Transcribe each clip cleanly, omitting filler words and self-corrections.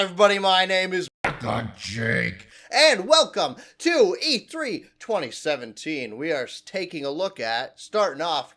everybody? My name is Jake, and welcome to E3 2017. We are taking a look at,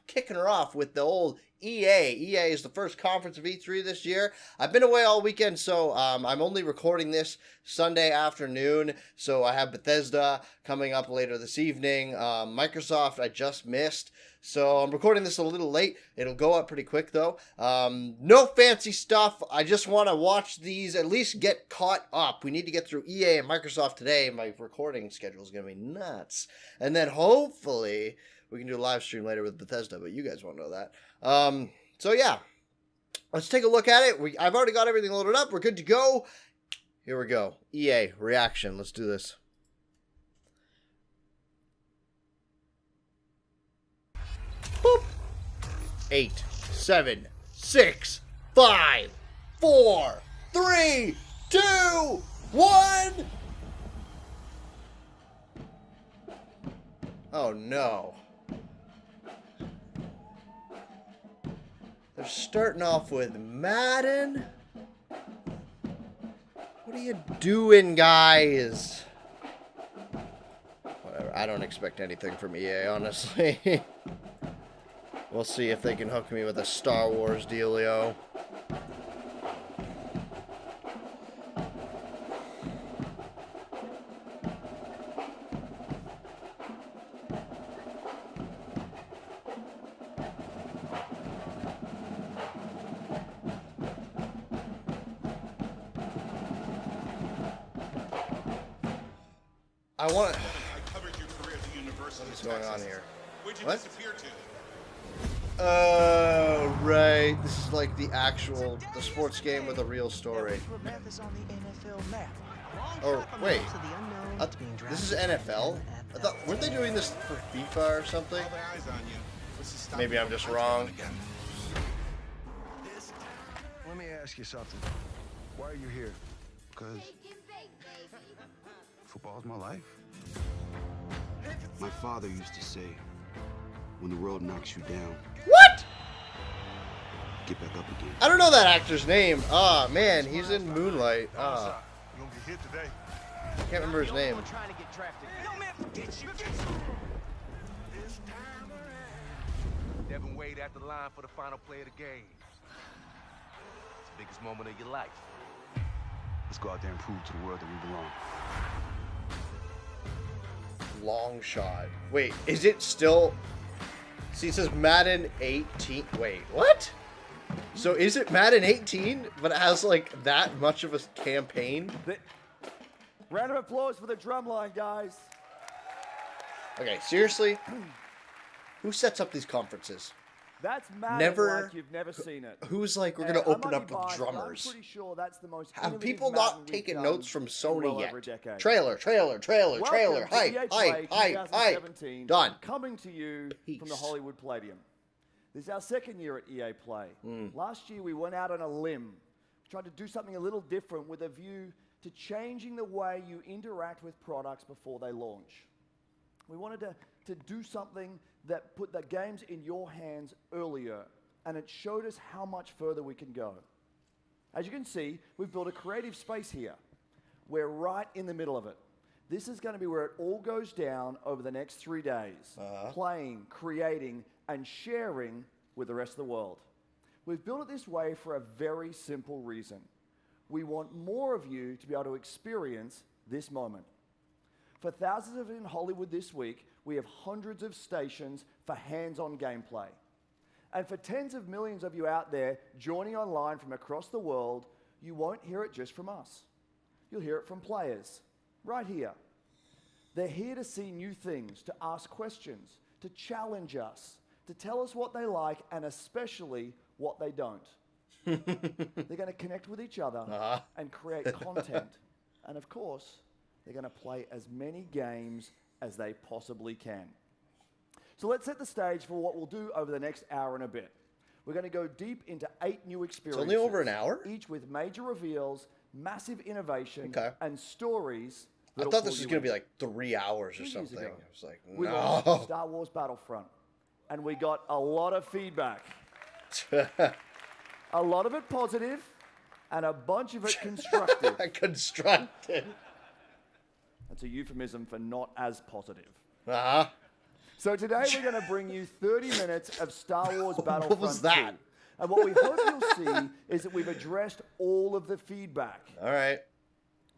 kicking her off with the old EA. EA is the first conference of E3 this year. I've been away all weekend, so I'm only recording this Sunday afternoon, so I have Bethesda coming up later this evening. Microsoft I just missed, so I'm recording this a little late. It'll go up pretty quick, though. No fancy stuff. I just want to watch these, at least get caught up. We need to get through EA and Microsoft today. My recording schedule is going to be nuts. And then hopefully we can do a live stream later with Bethesda, but you guys won't know that. So yeah, let's take a look at it. I've already got everything loaded up. We're good to go. Here we go. EA reaction. Let's do this. Boop. 8, 7, 6, 5, 4, 3, 2, 1. Oh no. They're starting off with Madden. What are you doing, guys? Whatever. I don't expect anything from EA, honestly. We'll see if they can hook me with a Star Wars dealio. I covered your career at the University of Texas. What's going on here? Where'd you disappear to? Oh, right. This is like the sports game with a real story. Oh, wait. This is NFL? I thought, weren't they doing this for FIFA or something? Maybe I'm just wrong. Let me ask you something. Why are you here? Because football's my life. My father used to say, when the world knocks you down, what? Get back up again. I don't know that actor's name. Ah, man, he's in Moonlight. Ah. You're gonna get hit today. I can't remember his name. Devin Wade at the line for the final play of the game. It's the biggest moment of your life. Let's go out there and prove to the world that we belong. Long shot. Wait, is it still... See, it says Madden 18. Wait, what? So is it Madden 18, but it has, like, that much of a campaign? Round of applause for the drumline, guys. Okay, seriously? Who sets up these conferences? That's Madden like you've never seen it. Who's like, we're going to open up with drummers? I'm pretty sure that's the most Have people not taken notes from Sony yet? Trailer, hype. Done. Coming to you from the Hollywood Palladium. This is our second year at EA Play. Last year we went out on a limb, tried to do something a little different with a view to changing the way you interact with products before they launch. We wanted to do something that put the games in your hands earlier, and it showed us how much further we can go. As you can see, we've built a creative space here. We're right in the middle of it. This is going to be where it all goes down over the next 3 days. Playing, creating, and sharing with the rest of the world. We've built it this way for a very simple reason. We want more of you to be able to experience this moment. For thousands of you in Hollywood this week, we have hundreds of stations for hands-on gameplay. And for tens of millions of you out there joining online from across the world, you won't hear it just from us. You'll hear it from players, right here. They're here to see new things, to ask questions, to challenge us, to tell us what they like, and especially what they don't. They're going to connect with each other and create content. And of course, they're going to play as many games as they possibly can. So let's set the stage for what we'll do over the next hour and a bit. We're going to go deep into 8 new experiences. It's only over an hour? Each with major reveals, massive innovation, and stories. I thought this was going to be like 3 hours or something. I was like, no. We got Star Wars Battlefront, and we got a lot of feedback. A lot of it positive, and a bunch of it constructive. Constructed. That's a euphemism for not as positive. Uh-huh. So today we're going to bring you 30 minutes of Star Wars Battlefront 2. What was that? And what we hope you'll see is that we've addressed all of the feedback. All right.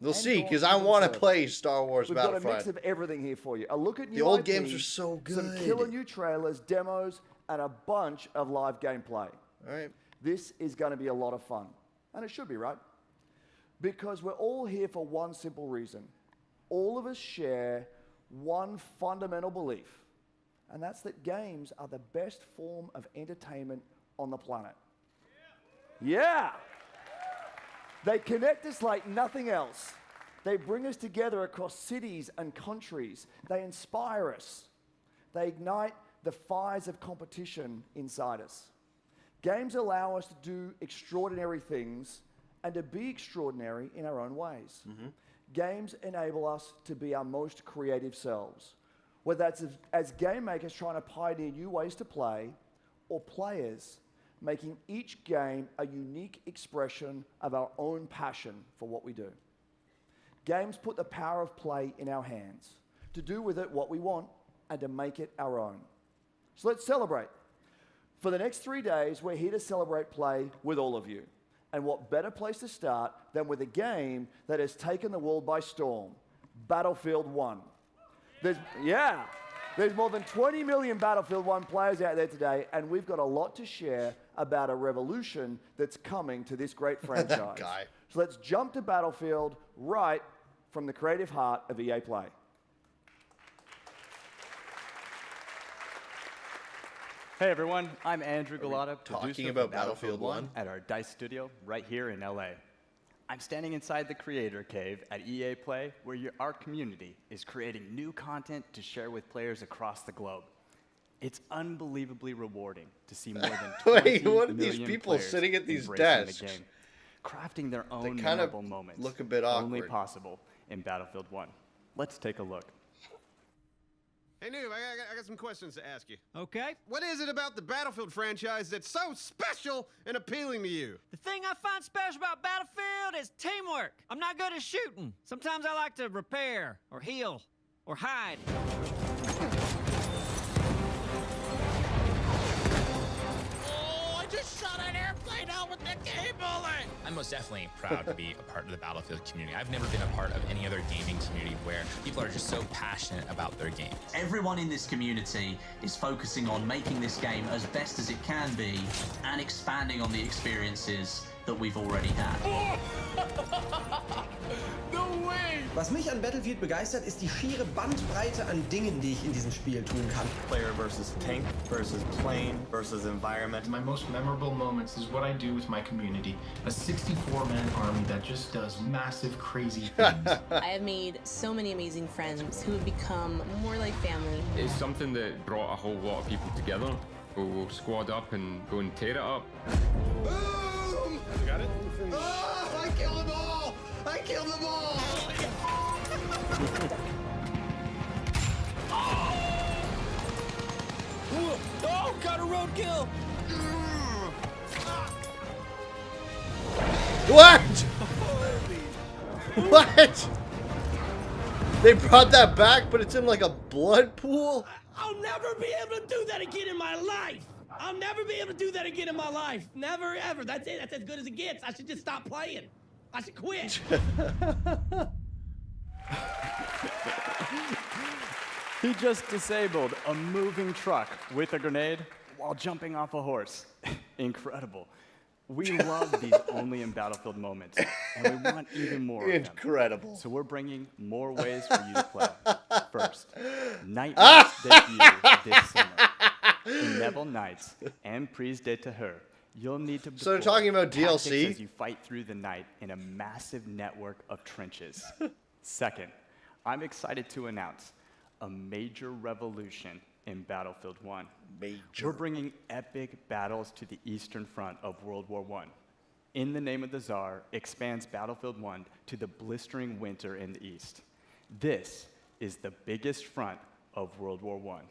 We'll And see, because gone I even want to further. play Star Wars We've got a Battlefront. mix of everything here for you. A look at new The old IP, games are so some good. killer new trailers, demos, and a bunch of live gameplay. All right. This is going to be a lot of fun. And it should be, right? Because we're all here for one simple reason. All of us share one fundamental belief, and that's that games are the best form of entertainment on the planet. Yeah! They connect us like nothing else. They bring us together across cities and countries. They inspire us. They ignite the fires of competition inside us. Games allow us to do extraordinary things and to be extraordinary in our own ways. Games enable us to be our most creative selves, whether that's as game makers trying to pioneer new ways to play, or players making each game a unique expression of our own passion for what we do. Games put the power of play in our hands, to do with it what we want and to make it our own. So let's celebrate. For the next 3 days, we're here to celebrate play with all of you. And what better place to start than with a game that has taken the world by storm, Battlefield 1. There's more than 20 million Battlefield 1 players out there today, and we've got a lot to share about a revolution that's coming to this great franchise. Guy. So let's jump to Battlefield right from the creative heart of EA Play. Hey everyone, I'm Andrew Galata, talking producer about for Battlefield Battlefield 1? at our DICE studio right here in LA. I'm standing inside the creator cave at EA Play, where our community is creating new content to share with players across the globe. It's unbelievably rewarding to see more than 20 Wait, what are these million people players sitting at these embracing desks? the game, crafting their own kind of memorable moments. look a bit Only awkward. possible in Battlefield 1. Let's take a look. Hey, Noob, I got some questions to ask you. Okay. What is it about the Battlefield franchise that's so special and appealing to you? The thing I find special about Battlefield is teamwork. I'm not good at shooting. Sometimes I like to repair, or heal, or hide. Oh, I just shot an airplane out with the gay bullet! I'm most definitely proud to be a part of the Battlefield community. I've never been a part of any other gaming community where people are just so passionate about their game. Everyone in this community is focusing on making this game as best as it can be and expanding on the experiences that we've already had. No way! Was mich an Battlefield begeistert, ist die schiere Bandbreite an Dingen, die ich in diesem Spiel tun kann. Player versus tank versus plane versus environment. My most memorable moments is what I do with my community. A 64-man army that just does massive, crazy things. I have made so many amazing friends who have become more like family. It's something that brought a whole lot of people together. We'll squad up and go and tear it up. Boom! You got it? Oh, I killed them all! I killed them all! Oh, got a roadkill! What? What? They brought that back, but it's in like a blood pool? I'll never be able to do that again in my life! I'll never be able to do that again in my life. Never, ever. That's it. That's as good as it gets. I should just stop playing. I should quit. He just disabled a moving truck with a grenade while jumping off a horse. Incredible. We love these only in Battlefield moments, and we want even more of them. Incredible. So we're bringing more ways for you to play. First, Night Knight's debut this summer. In Neville Knights and Prise de Terreur, you'll need to So they're talking about tactics DLC? as you fight through the night in a massive network of trenches. Second, I'm excited to announce a major revolution in Battlefield 1. We're bringing epic battles to the Eastern Front of World War I. In the Name of the Tsar expands Battlefield 1 to the blistering winter in the East. This is the biggest front of World War I.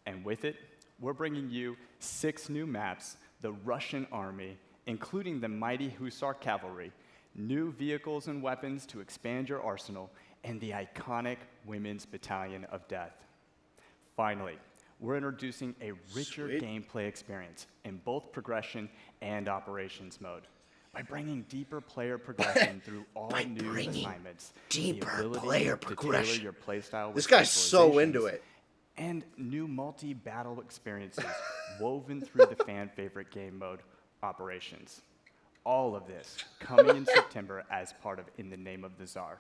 And with it, we're bringing you 6 new maps, the Russian army, including the mighty Hussar cavalry, new vehicles and weapons to expand your arsenal, and the iconic Women's Battalion of Death. Finally, we're introducing a richer gameplay experience in both progression and operations mode. By bringing deeper player progression through all new assignments, deeper the ability player to progression. tailor your playstyle This with guy's so into specializations, it. and new multi-battle experiences woven through the fan-favorite game mode, Operations. All of this coming in September as part of In the Name of the Tsar.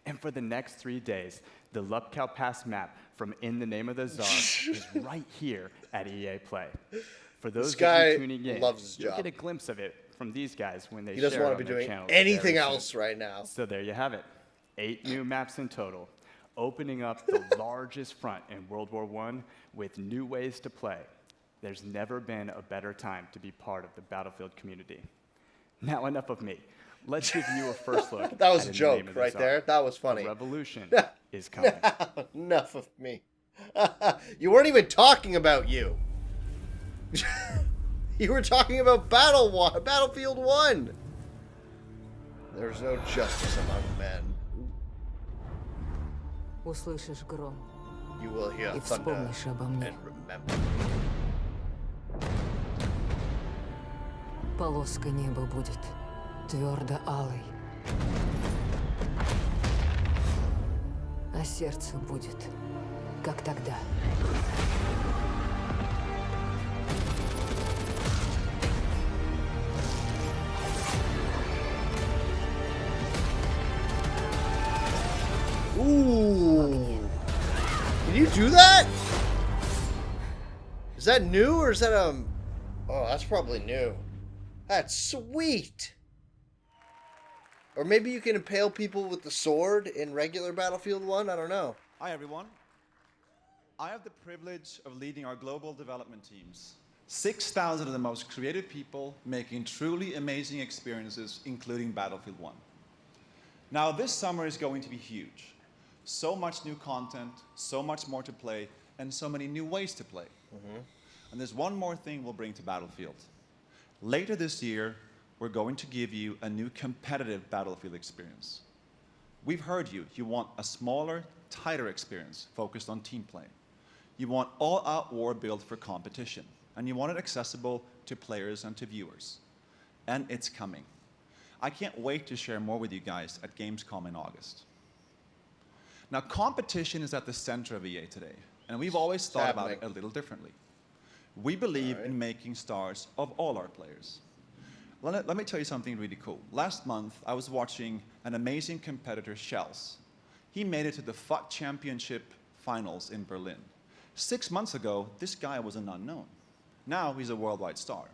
And for the next 3 days, the Lupkow Pass map from In the Name of the Tsar is right here at EA Play. For those This guy of you tuning in, loves his you'll job. get a glimpse of it from these guys when they He doesn't share want it to on be their doing channels anything very else soon. right now. So there you have it. 8 new maps in total, opening up the largest front in World War I with new ways to play. There's never been a better time to be part of the Battlefield community. Now enough of me. Let's give you a first look. That was at a In the joke Name of the right Tsar. there. That was funny. The revolution is coming. Enough of me. You weren't even talking about you. You were talking about Battlefield 1. There's no justice among men. Услышишь гром. You will hear И thunder вспомнишь обо мне. and remember. Полоска неба будет твердо алой. А сердце будет, как тогда. Ooh. Can you do that? Is that new or is that Oh, that's probably new. That's sweet. Or maybe you can impale people with the sword in regular Battlefield 1? I don't know. Hi, everyone. I have the privilege of leading our global development teams. 6,000 of the most creative people making truly amazing experiences, including Battlefield 1. Now, this summer is going to be huge. So much new content, so much more to play, and so many new ways to play. And there's one more thing we'll bring to Battlefield. Later this year, we're going to give you a new competitive Battlefield experience. We've heard you. You want a smaller, tighter experience focused on team play. You want all-out war built for competition. And you want it accessible to players and to viewers. And it's coming. I can't wait to share more with you guys at Gamescom in August. Now, competition is at the center of EA today. And we've always thought about it a little differently. We believe in making stars of all our players. Let me tell you something really cool. Last month, I was watching an amazing competitor, Shells. He made it to the FUT Championship finals in Berlin. 6 months ago, this guy was an unknown. Now he's a worldwide star.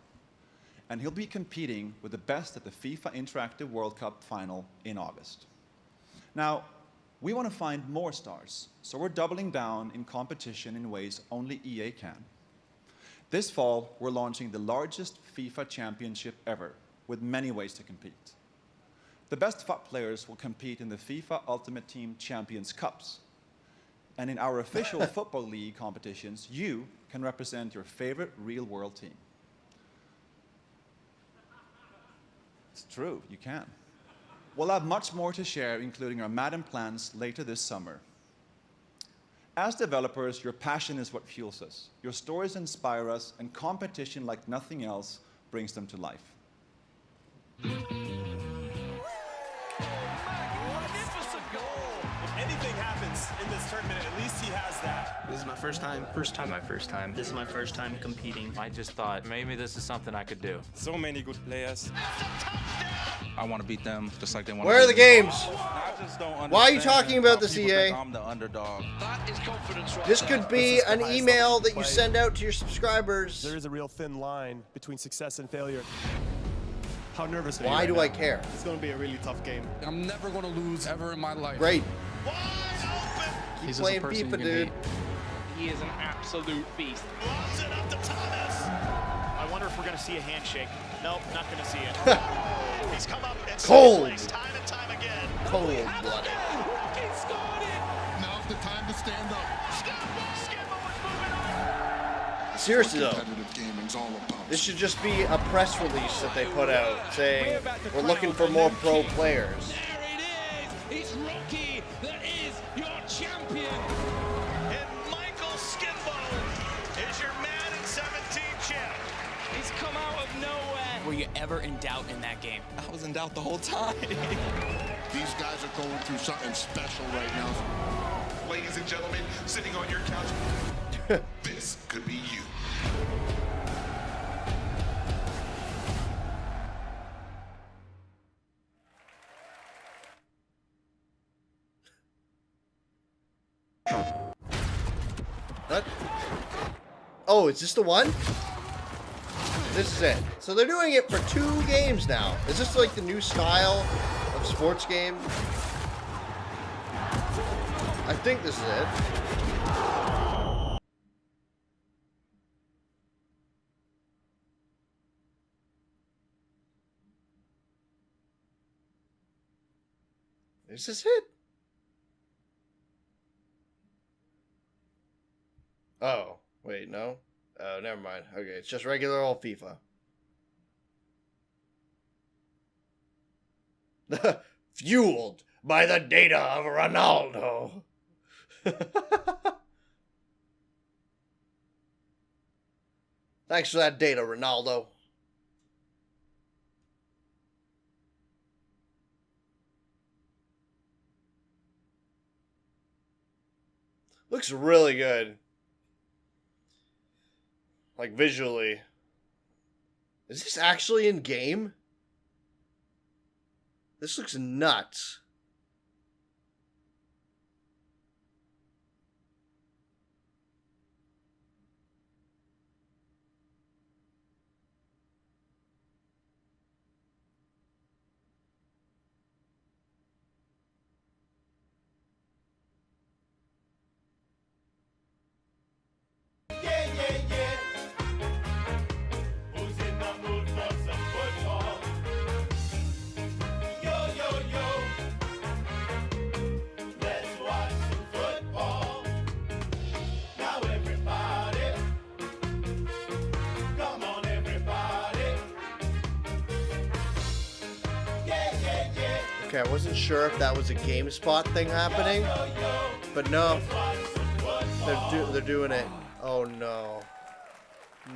And he'll be competing with the best at the FIFA Interactive World Cup final in August. Now, we want to find more stars, so we're doubling down in competition in ways only EA can. This fall, we're launching the largest FIFA championship ever, with many ways to compete. The best FUT players will compete in the FIFA Ultimate Team Champions Cups. And in our official Football League competitions, you can represent your favorite real-world team. It's true, you can. We'll have much more to share, including our Madden plans later this summer. As developers, your passion is what fuels us. Your stories inspire us, and competition like nothing else brings them to life. Magnificent goal! If anything happens in this tournament, at least he has that. This is my first time. My first time. This is my first time competing. I just thought maybe this is something I could do. So many good players. I want to beat them just like they want to Where are the beat me. games? I just don't understand. Why are you talking about this, people EA? think I'm the underdog. That is confidence right This there. could be an email that you send out to your subscribers. There is a real thin line between success and failure. How nervous are you Why right do now? I care? It's going to be a really tough game. I'm never going to lose ever in my life. Great. He's Keep just a playing person FIFA, you can dude. beat. He is an absolute beast. I wonder if we're going to see a handshake. Nope, not going to see it. He's come up and Cold. saved time and time again. Cold-blooded. He scored it. Now's the time to stand up. Seriously though, this should just be a press release that they put out saying we're looking for more pro players. There it is. It's Rocky that is your champion. And Michael Skimbo is your Madden 17 champ. He's come out of nowhere. Were you ever in doubt in that game? I was in doubt the whole time. These guys are going through something special right now. Ladies and gentlemen, sitting on your couch, this could be you. What? Oh, is this the one? This is it. So they're doing it for 2 games now. Is this like the new style of sports game? I think this is it. Is this it? Oh, wait, no? Oh, never mind. Okay, it's just regular old FIFA. Fueled by the data of Ronaldo. Thanks for that data, Ronaldo. Looks really good. Like visually. Is this actually in game? This looks nuts. Okay, I wasn't sure if that was a GameSpot thing happening, but no, they're doing it. Oh no.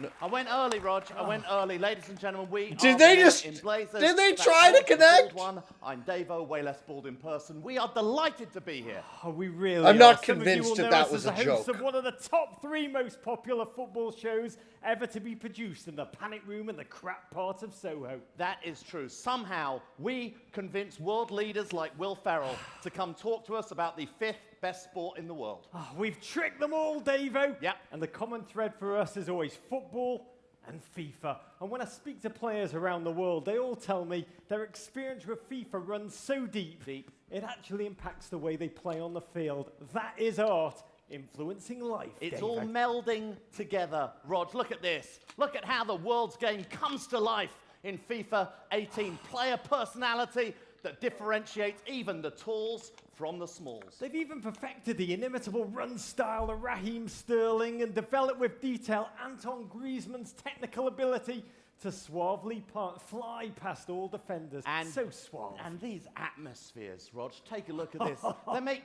No. I went early, Rog. I went early. Ladies and gentlemen, we Did are they here just- in Blazers. did they That's try to Rog, connect? the bald one. I'm Davo, way less bald in person. We are delighted to be here. Oh, we really I'm not are. Some of convinced you will that know that us was as a the hosts joke. of one of the top 3 most popular football shows ever to be produced in the panic room and the crap part of Soho. That is true. Somehow, we convinced world leaders like Will Ferrell to come talk to us about the 5th best sport in the world. Oh, we've tricked them all, Davo. Yep. And the common thread for us is always football and FIFA. And when I speak to players around the world, they all tell me their experience with FIFA runs so deep, it actually impacts the way they play on the field. That is art influencing life. It's Davo. all melding together, Rog. Look at this. Look at how the world's game comes to life in FIFA 18. Player personality that differentiates even the talls from the smalls. They've even perfected the inimitable run style of Raheem Sterling and developed with detail Anton Griezmann's technical ability to suavely fly past all defenders. And so suave. And these atmospheres, Rog, take a look at this. They make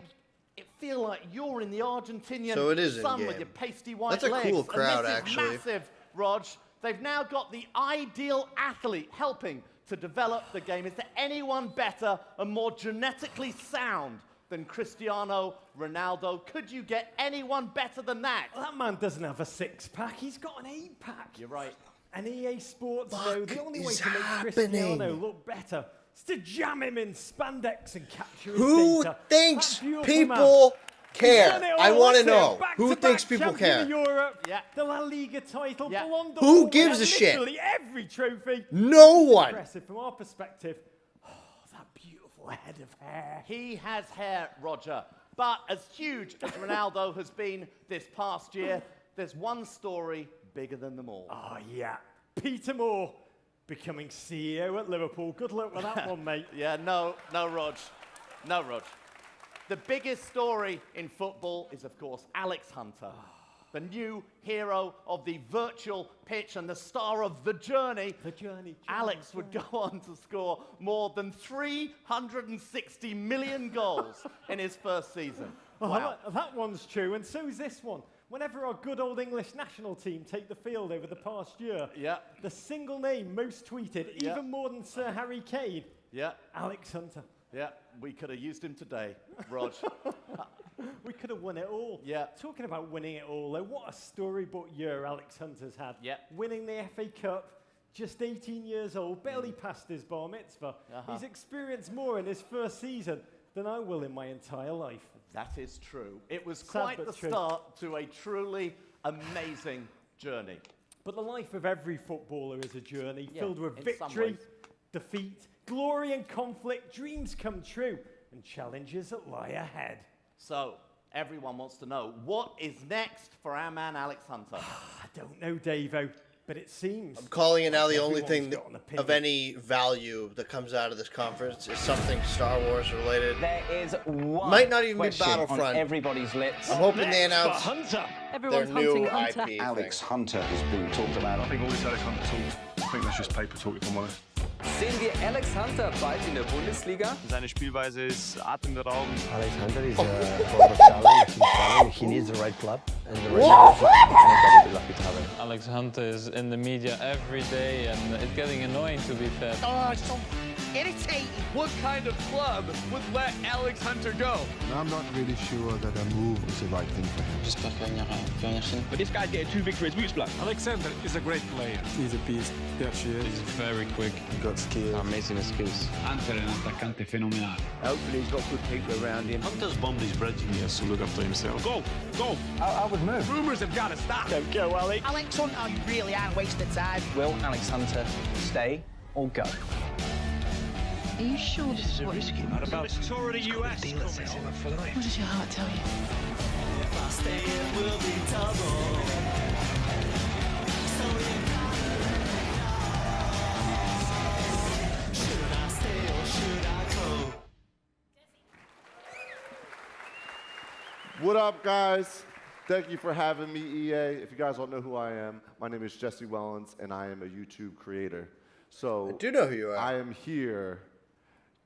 it feel like you're in the Argentinian So it is sun in-game. with your pasty white That's a legs. cool crowd, and this actually. is massive, Rog. They've now got the ideal athlete helping to develop the game. Is there anyone better and more genetically sound than Cristiano Ronaldo? Could you get anyone better than that? Well, that man doesn't have a 6-pack. He's got an 8-pack. You're right. And EA Sports know the only way is to make happening? Cristiano look better is to jam him in spandex and capture his Who data. thinks That beautiful people man. care? He's done it I all. want to That's it. know. Who Back-to-back thinks people champion care? of Europe, Yeah. the La Liga title, Yeah. Ballon d'Or Who winner, gives a shit? literally every trophy. No It's one. Impressive from our perspective. Oh, that beautiful head of hair. He has hair, Roger. But as huge as Ronaldo has been this past year, there's one story bigger than them all. Oh, yeah. Peter Moore becoming CEO at Liverpool. Good luck with that one, mate. Yeah, no, Rog. No, Rog. The biggest story in football is, of course, Alex Hunter. the new hero of the virtual pitch and the star of The Journey. Alex would go on to score more than 360 million goals in his first season. Wow. That one's true, and so's this one. Whenever our good old English national team take the field over the past year, the single name most tweeted, even more than Sir Harry Kane, Alex Hunter. Yeah, we could have used him today, Rog. We could have won it all. Yeah. Talking about winning it all, though, what a storybook year Alex Hunter's had. Yeah. Winning the FA Cup, just 18 years old, barely passed his bar mitzvah. He's experienced more in his first season than I will in my entire life. That is true. It was quite the start to a truly amazing journey. But the life of every footballer is a journey filled with victory, defeat, glory and conflict, dreams come true, and challenges that lie ahead. So, everyone wants to know, what is next for our man Alex Hunter? I don't know, Davo, but it seems... I'm calling it now the only thing of any value that comes out of this conference is something Star Wars related. There is one Might not even be question Battlefront. on everybody's lips. I'm hoping they announce Hunter. their new IP Alex thing. Hunter has been talked about. I think all this Alex Hunter talk, I think that's just paper talk, if I'm honest. Sehen wir Alex Hunter bald in der Bundesliga? Seine Spielweise ist atemberaubend. Alex Hunter is a former talent. He needs the right club and the right manager. Anybody be lucky to have him. Alex Hunter is in the media every day, and it's getting annoying, to be fair. Oh, it's so irritating. What kind of club would let Alex Hunter go? I'm not really sure that a move is the right thing for him. J'espère qu'il va venir. But this guy's getting too big for his boots, blood. Alexander is a great player. He's a beast. He actually is. He's very quick. He got skills. Amazing skills. Hunter è un attaccante fenomenale. Hopefully he's got good people around him. Hunter's bombed his bridge. He has to look after himself. Go, go. I would move. Rumours have got to stop. Don't go, Alex. Alex Hunter, you really are wasting time. Will Alex Hunter stay or go? Are you sure this is what you're looking What about this tour of the US? What does your heart tell you? If I stay, it will be double. Should I stay or should I go? What up, guys? Thank you for having me, EA. If you guys don't know who I am, my name is Jesse Wellens, and I am a YouTube creator. So I do know who you are. I am here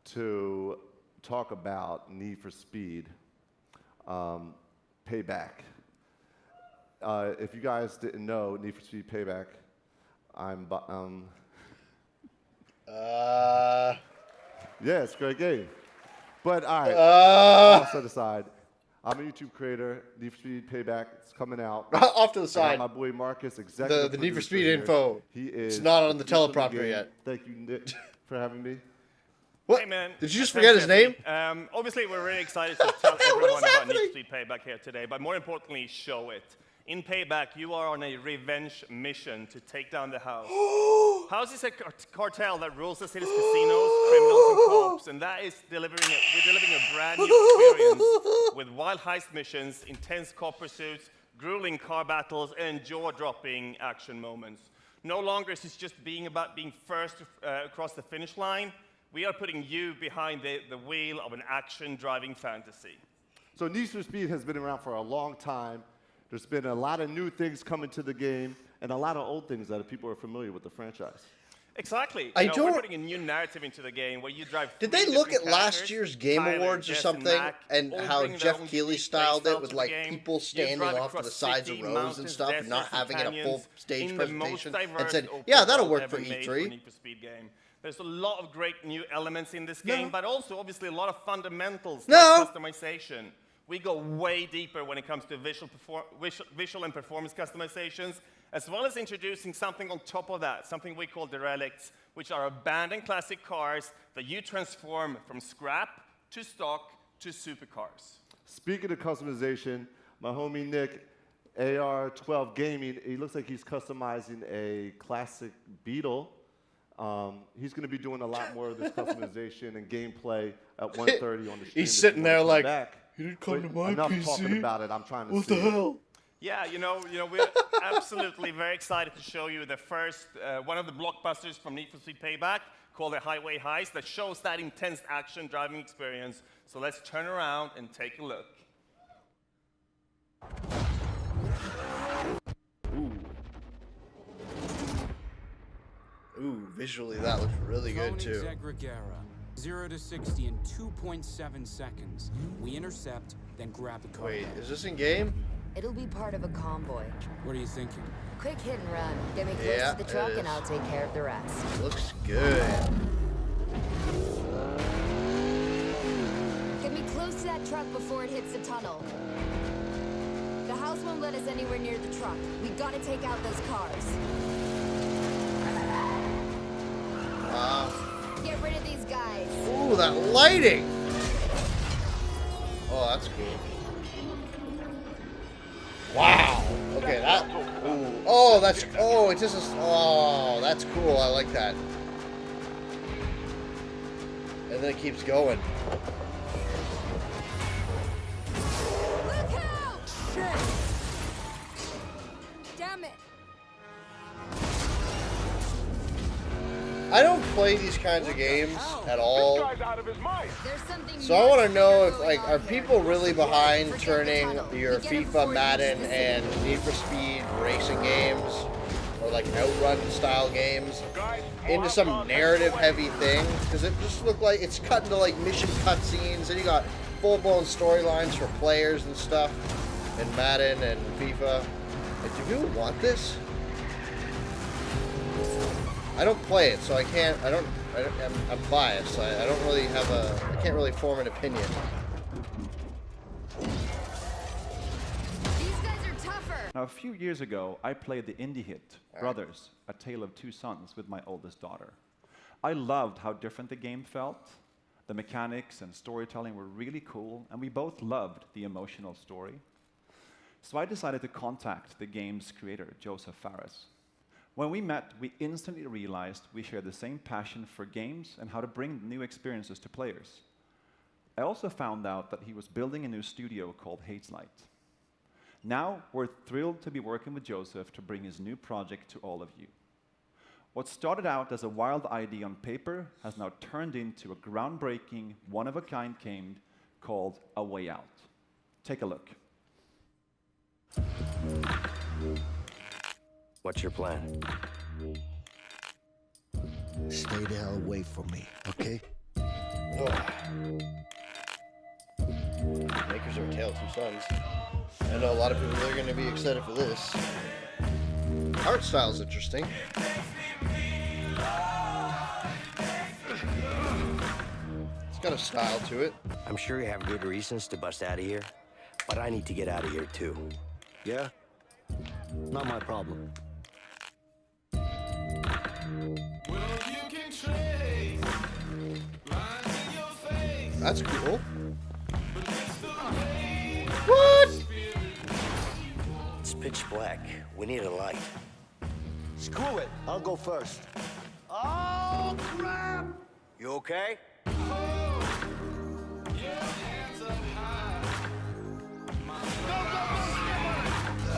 to talk about Need for Speed Payback. If you guys didn't know, Need for Speed Payback, yeah, it's a great game. But all right, all set aside. I'm a YouTube creator. Need for Speed Payback. It's coming out. Off to the side. My boy Marcus, executive The Need for Speed producer info. He is. It's not on the he's from teleprompter game. yet. Thank you, Nick, for having me. What? Hey, man. Did you just Thanks, forget his Jesse. name? Obviously, we're really excited to tell everyone about Need for Speed Payback here today, but more importantly, show it. In Payback, you are on a revenge mission to take down the House. House is a cartel that rules the city's casinos, criminals, and cops, and that is we're delivering a brand new experience with wild heist missions, intense cop pursuits, grueling car battles, and jaw-dropping action moments. No longer is this just about being first across the finish line. We are putting you behind the wheel of an action-driving fantasy. So Need for Speed has been around for a long time. There's been a lot of new things coming to the game and a lot of old things that people are familiar with the franchise. Exactly. don't- We're putting a new narrative into the game where you drive. Did three they look different at last characters, year's Game Tyler, Awards or Jess, something, Mac, and all how bringing their Jeff own Keighley unique styled play it style with to the like game? people You standing drive off to across the sides of city, rows and mountains, stuff, and not deserts, having it a full canyons stage in the most presentation, and diverse said, open "Yeah, that'll world work for ever made E3." Need for Speed game. There's a lot of great new elements in this game, but also obviously a lot of fundamentals like customization. We go way deeper when it comes to visual and performance customizations, as well as introducing something on top of that, something we call derelicts, which are abandoned classic cars that you transform from scrap to stock to supercars. Speaking of customization, my homie Nick, AR12 Gaming, he looks like he's customizing a classic Beetle. He's going to be doing a lot more of this customization and gameplay at 1:30 on the stream. He's sitting there like, back. "He didn't come But to my enough PC. talking about it. I'm trying to What see the it. hell?" Yeah, we're absolutely very excited to show you the first, one of the blockbusters from Need for Speed Payback called the Highway Heist that shows that intense action driving experience. So let's turn around and take a look. Visually, that looks really good too. Zach Gregera, 0 to 60 in 2.7 seconds. We intercept, then grab the car. Wait, is this in game? It'll be part of a convoy. What are you thinking? Quick hit and run. Get me close to the truck and I'll take care of the rest. Looks good. Get me close to that truck before it hits the tunnel. The house won't let us anywhere near the truck. We gotta take out those cars. Get rid of these guys. Ooh, that lighting! Oh, that's cool. Wow. Okay, that. Ooh. Oh, that's. Oh, it's just. Oh, that's cool. I like that. And then it keeps going. Look out! Shit! Damn it! I don't play these kinds of games at all. So I want to know if, like, are people really behind turning your FIFA, Madden, and Need for Speed racing games, or like Outrun style games, into some narrative heavy thing? Because it just looked like it's cut into like mission cutscenes, and you got full-blown storylines for players and stuff in Madden and FIFA. Like, do people want this? I don't play it, so I can't. I'm biased. I don't really have a. I can't really form an opinion. These guys are tougher. Now, a few years ago, I played the indie hit Brothers: A Tale of Two Sons with my oldest daughter. I loved how different the game felt. The mechanics and storytelling were really cool, and we both loved the emotional story. So I decided to contact the game's creator, Joseph Fares. When we met, we instantly realized we shared the same passion for games and how to bring new experiences to players. I also found out that he was building a new studio called Hideout. Now, we're thrilled to be working with Joseph to bring his new project to all of you. What started out as a wild idea on paper has now turned into a groundbreaking, one-of-a-kind game called A Way Out. Take a look. What's your plan? Stay the hell away from me, okay? Makers of A Tale of Two Sons. I know a lot of people are going to be excited for this. Art style's interesting. It's got a style to it. I'm sure you have good reasons to bust out of here, but I need to get out of here too. Yeah? Not my problem. That's cool. What? It's pitch black. We need a light. Screw it. I'll go first. Oh, crap! You okay?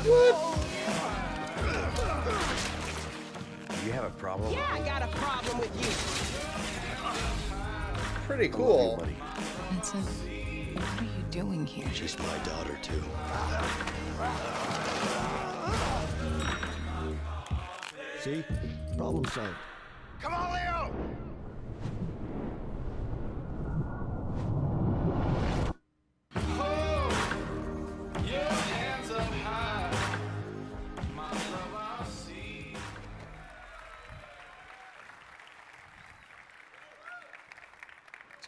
What? You have a problem? Yeah, I got a problem with you. Pretty cool. Vincent, what are you doing here? She's my daughter, too. See? Problem solved. Come on, Leo!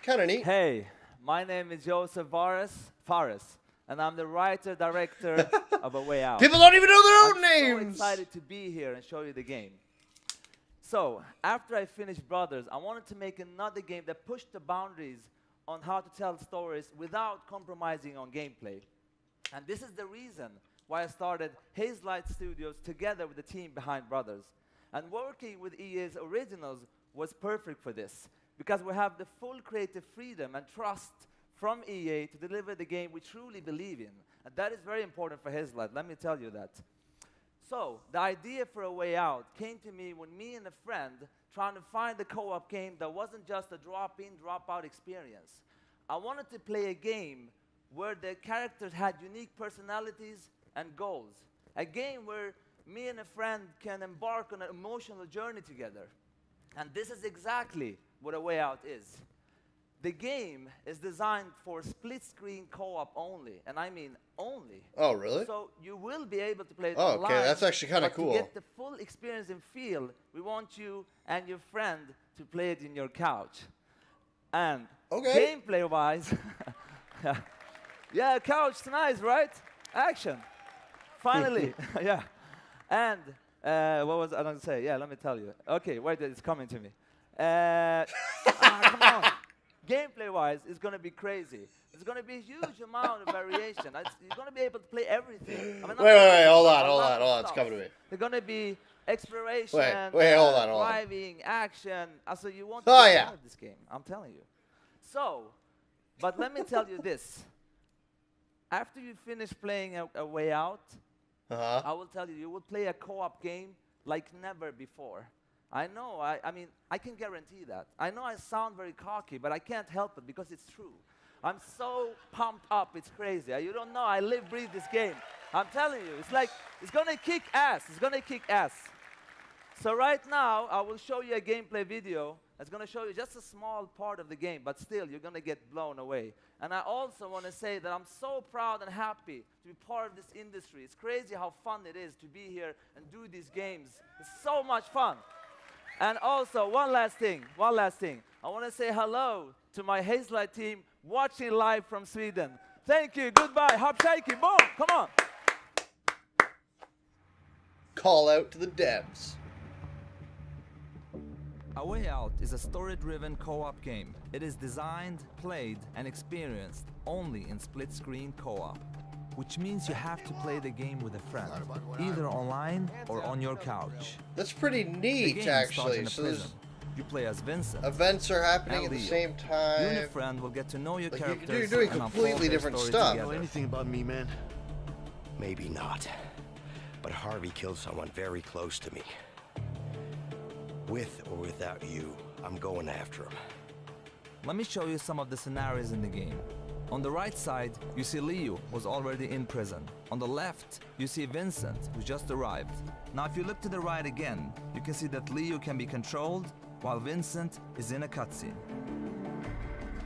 Kind of neat. Hey, my name is Joseph Fares, and I'm the writer-director of A Way Out. People don't even know their own I'm names! so excited to be here and show you the game. So, after I finished Brothers, I wanted to make another game that pushed the boundaries on how to tell stories without compromising on gameplay. And this is the reason why I started Hideout Studios together with the team behind Brothers. And working with EA's originals was perfect for this, because we have the full creative freedom and trust from EA to deliver the game we truly believe in. And that is very important for Hideout, let me tell you that. So, the idea for A Way Out came to me when me and a friend trying to find a co-op game that wasn't just a drop-in, drop-out experience. I wanted to play a game where the characters had unique personalities and goals. A game where me and a friend can embark on an emotional journey together. And this is exactly what A Way Out is. The game is designed for split-screen co-op only, and I mean only. Oh, really? So you will be able to play it Oh, online. okay, that's actually kinda but cool. To get the full experience and feel, we want you and your friend to play it in your couch. And gameplay-wise, yeah, couch, nice, right? Action. Finally, yeah. And what was I going to say? Yeah, let me tell you. Okay, wait, it's coming to me. Come on. Gameplay-wise, it's going to be crazy. There's going to be a huge amount of variation. You're going to be able to play everything. I mean, wait, hold on, it's coming to me. There's going to be exploration, wait, hold on. driving, action. So you want to get this game, I'm telling you. So, but let me tell you this. After you finish playing A Way Out, I will tell you, you will play a co-op game like never before. I know, I mean, I can guarantee that. I know I sound very cocky, but I can't help it because it's true. I'm so pumped up, it's crazy. You don't know, I live, breathe this game. I'm telling you, it's like, it's gonna kick ass. It's gonna kick ass. So right now, I will show you a gameplay video that's gonna show you just a small part of the game, but still, you're gonna get blown away. And I also wanna say that I'm so proud and happy to be part of this industry. It's crazy how fun it is to be here and do these games. It's so much fun. And also, one last thing. I want to say hello to my Hazelight team watching live from Sweden. Thank you, goodbye, hop shaky, boom, come on. Call out to the devs. A Way Out is a story-driven co-op game. It is designed, played, and experienced only in split-screen co-op, which means you have to play the game with a friend, either online or on your couch. That's pretty neat, actually. So you play as Vincent. Events are happening at the same time. You and your friend will get to know your characters. You're doing completely different stuff. You know anything about me, man? Maybe not. But Harvey killed someone very close to me. With or without you, I'm going after him. Let me show you some of the scenarios in the game. On the right side, you see Leo, who's already in prison. On the left, you see Vincent, who just arrived. Now, if you look to the right again, you can see that Leo can be controlled, while Vincent is in a cutscene.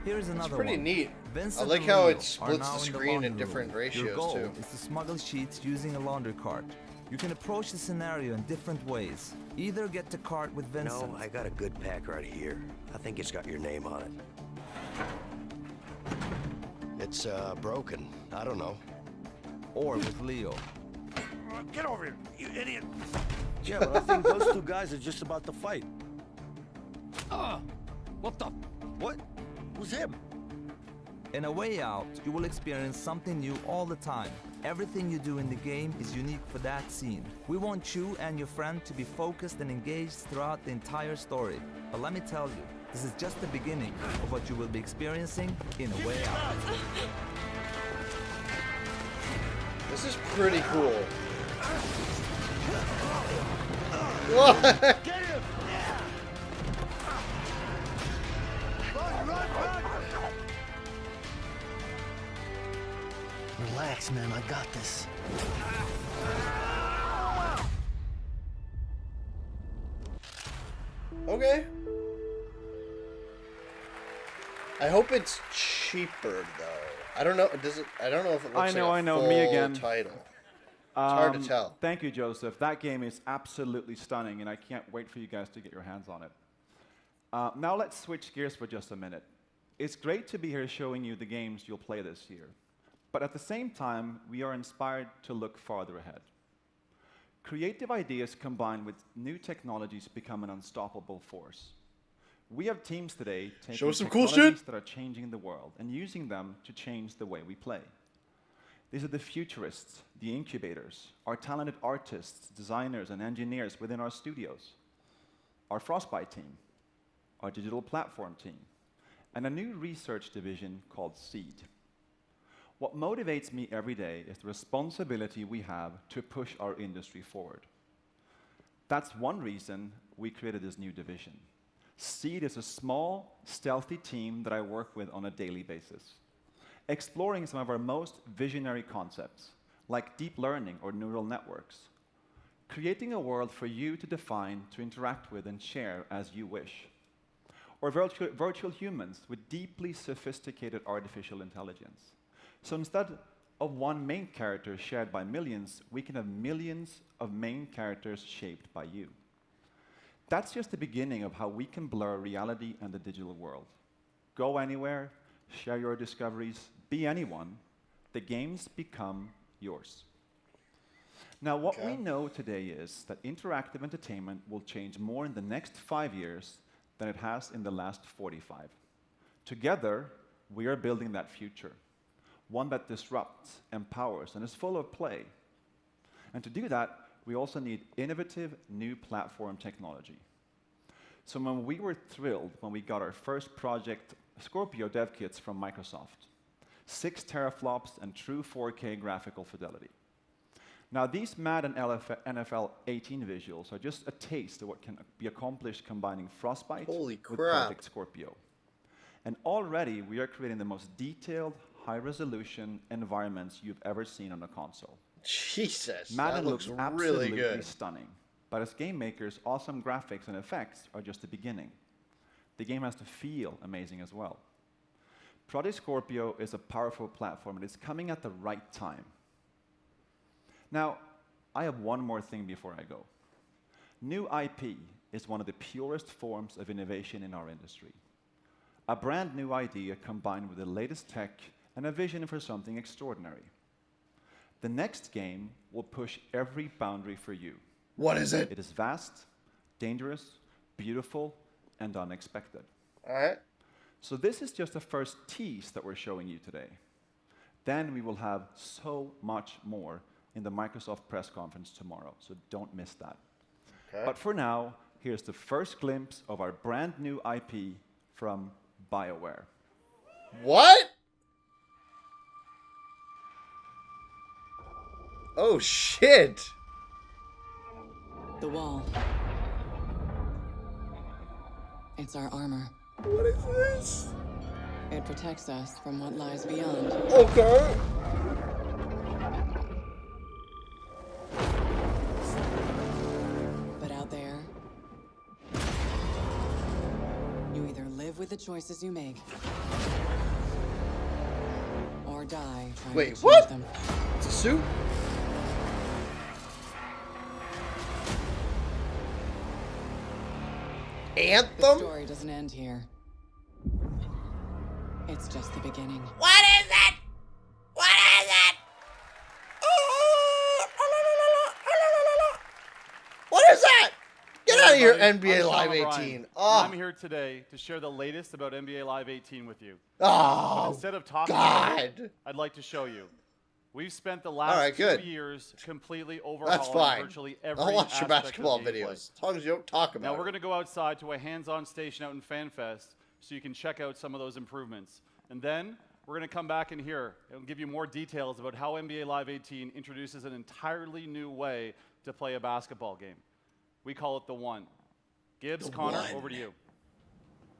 Here is another one. It's pretty neat. Vincent I like and how Leo it splits the screen in different ratios, Your goal too. is to smuggle sheets using a laundry cart. You can approach the scenario in different ways. Either get the cart with Vincent. No, I got a good pack right here. I think it's got your name on it. It's broken. I don't know. Or with Leo. Get over here, you idiot! Yeah, but I think those two guys are just about to fight. What the? What? Who's him? In A Way Out, you will experience something new all the time. Everything you do in the game is unique for that scene. We want you and your friend to be focused and engaged throughout the entire story. But let me tell you, this is just the beginning of what you will be experiencing in A Way Out. This is pretty cool. What? Get him! Run, run, run! Relax, man. I got this. Okay. I hope it's cheaper though. I don't know. Does it? I don't know if it looks like a I know. full Me again. title. It's hard to tell. Thank you, Joseph. That game is absolutely stunning, and I can't wait for you guys to get your hands on it. Now let's switch gears for just a minute. It's great to be here showing you the games you'll play this year. But at the same time, we are inspired to look farther ahead. Creative ideas combined with new technologies become an unstoppable force. We have teams today taking technologies that are changing the world and using them to change the way we play. These are the futurists, the incubators, our talented artists, designers, and engineers within our studios, our Frostbite team, our digital platform team, and a new research division called Seed. What motivates me every day is the responsibility we have to push our industry forward. That's one reason we created this new division. Seed is a small, stealthy team that I work with on a daily basis, exploring some of our most visionary concepts, like deep learning or neural networks. creating a world for you to define, to interact with, and share as you wish. Or virtual humans with deeply sophisticated artificial intelligence. So instead of one main character shared by millions, we can have millions of main characters shaped by you. That's just the beginning of how we can blur reality and the digital world. Go anywhere, share your discoveries, be anyone. The games become yours. Now, what we know today is that interactive entertainment will change more in the next 5 years than it has in the last 45. Together, we are building that future, one that disrupts, empowers, and is full of play. And to do that, we also need innovative new platform technology. So when we were thrilled when we got our first Project Scorpio dev kits from Microsoft, 6 teraflops and true 4K graphical fidelity. Now, these Madden NFL 18 visuals are just a taste of what can be accomplished combining Frostbite with Project Scorpio. And already, we are creating the most detailed, high-resolution environments you've ever seen on a console. Jesus, Madden that looks looks really absolutely good. stunning. But as game makers, awesome graphics and effects are just the beginning. The game has to feel amazing as well. Project Scorpio is a powerful platform, and it's coming at the right time. Now, I have one more thing before I go. New IP is one of the purest forms of innovation in our industry. A brand new idea combined with the latest tech and a vision for something extraordinary. The next game will push every boundary for you. What is it? It is vast, dangerous, beautiful, and unexpected. All right. So this is just the first tease that we're showing you today. Then we will have so much more in the Microsoft press conference tomorrow, so don't miss that. Okay. But for now, here's the first glimpse of our brand new IP from BioWare. What? Oh, shit. The wall. It's our armor. What is this? It protects us from what lies beyond. Okay. But out there, you either live with the choices you make, or die trying to change them. It's a suit? Anthem? The story doesn't end here. It's just the beginning. What is it? What is it? What is that? Get out of here, NBA Live 18. I'm here today to share the latest about NBA Live 18 with you. Oh, but instead of talking about it, God. I'd like to show you. We've spent the last 2 years completely overhauling virtually every I'll watch your aspect basketball of gameplay. videos, as long as you don't talk about Now it. we're going to go outside to a hands-on station out in FanFest so you can check out some of those improvements. And then we're going to come back in here and give you more details about how NBA Live 18 introduces an entirely new way to play a basketball game. We call it the One. Gibbs, Connor, over to you.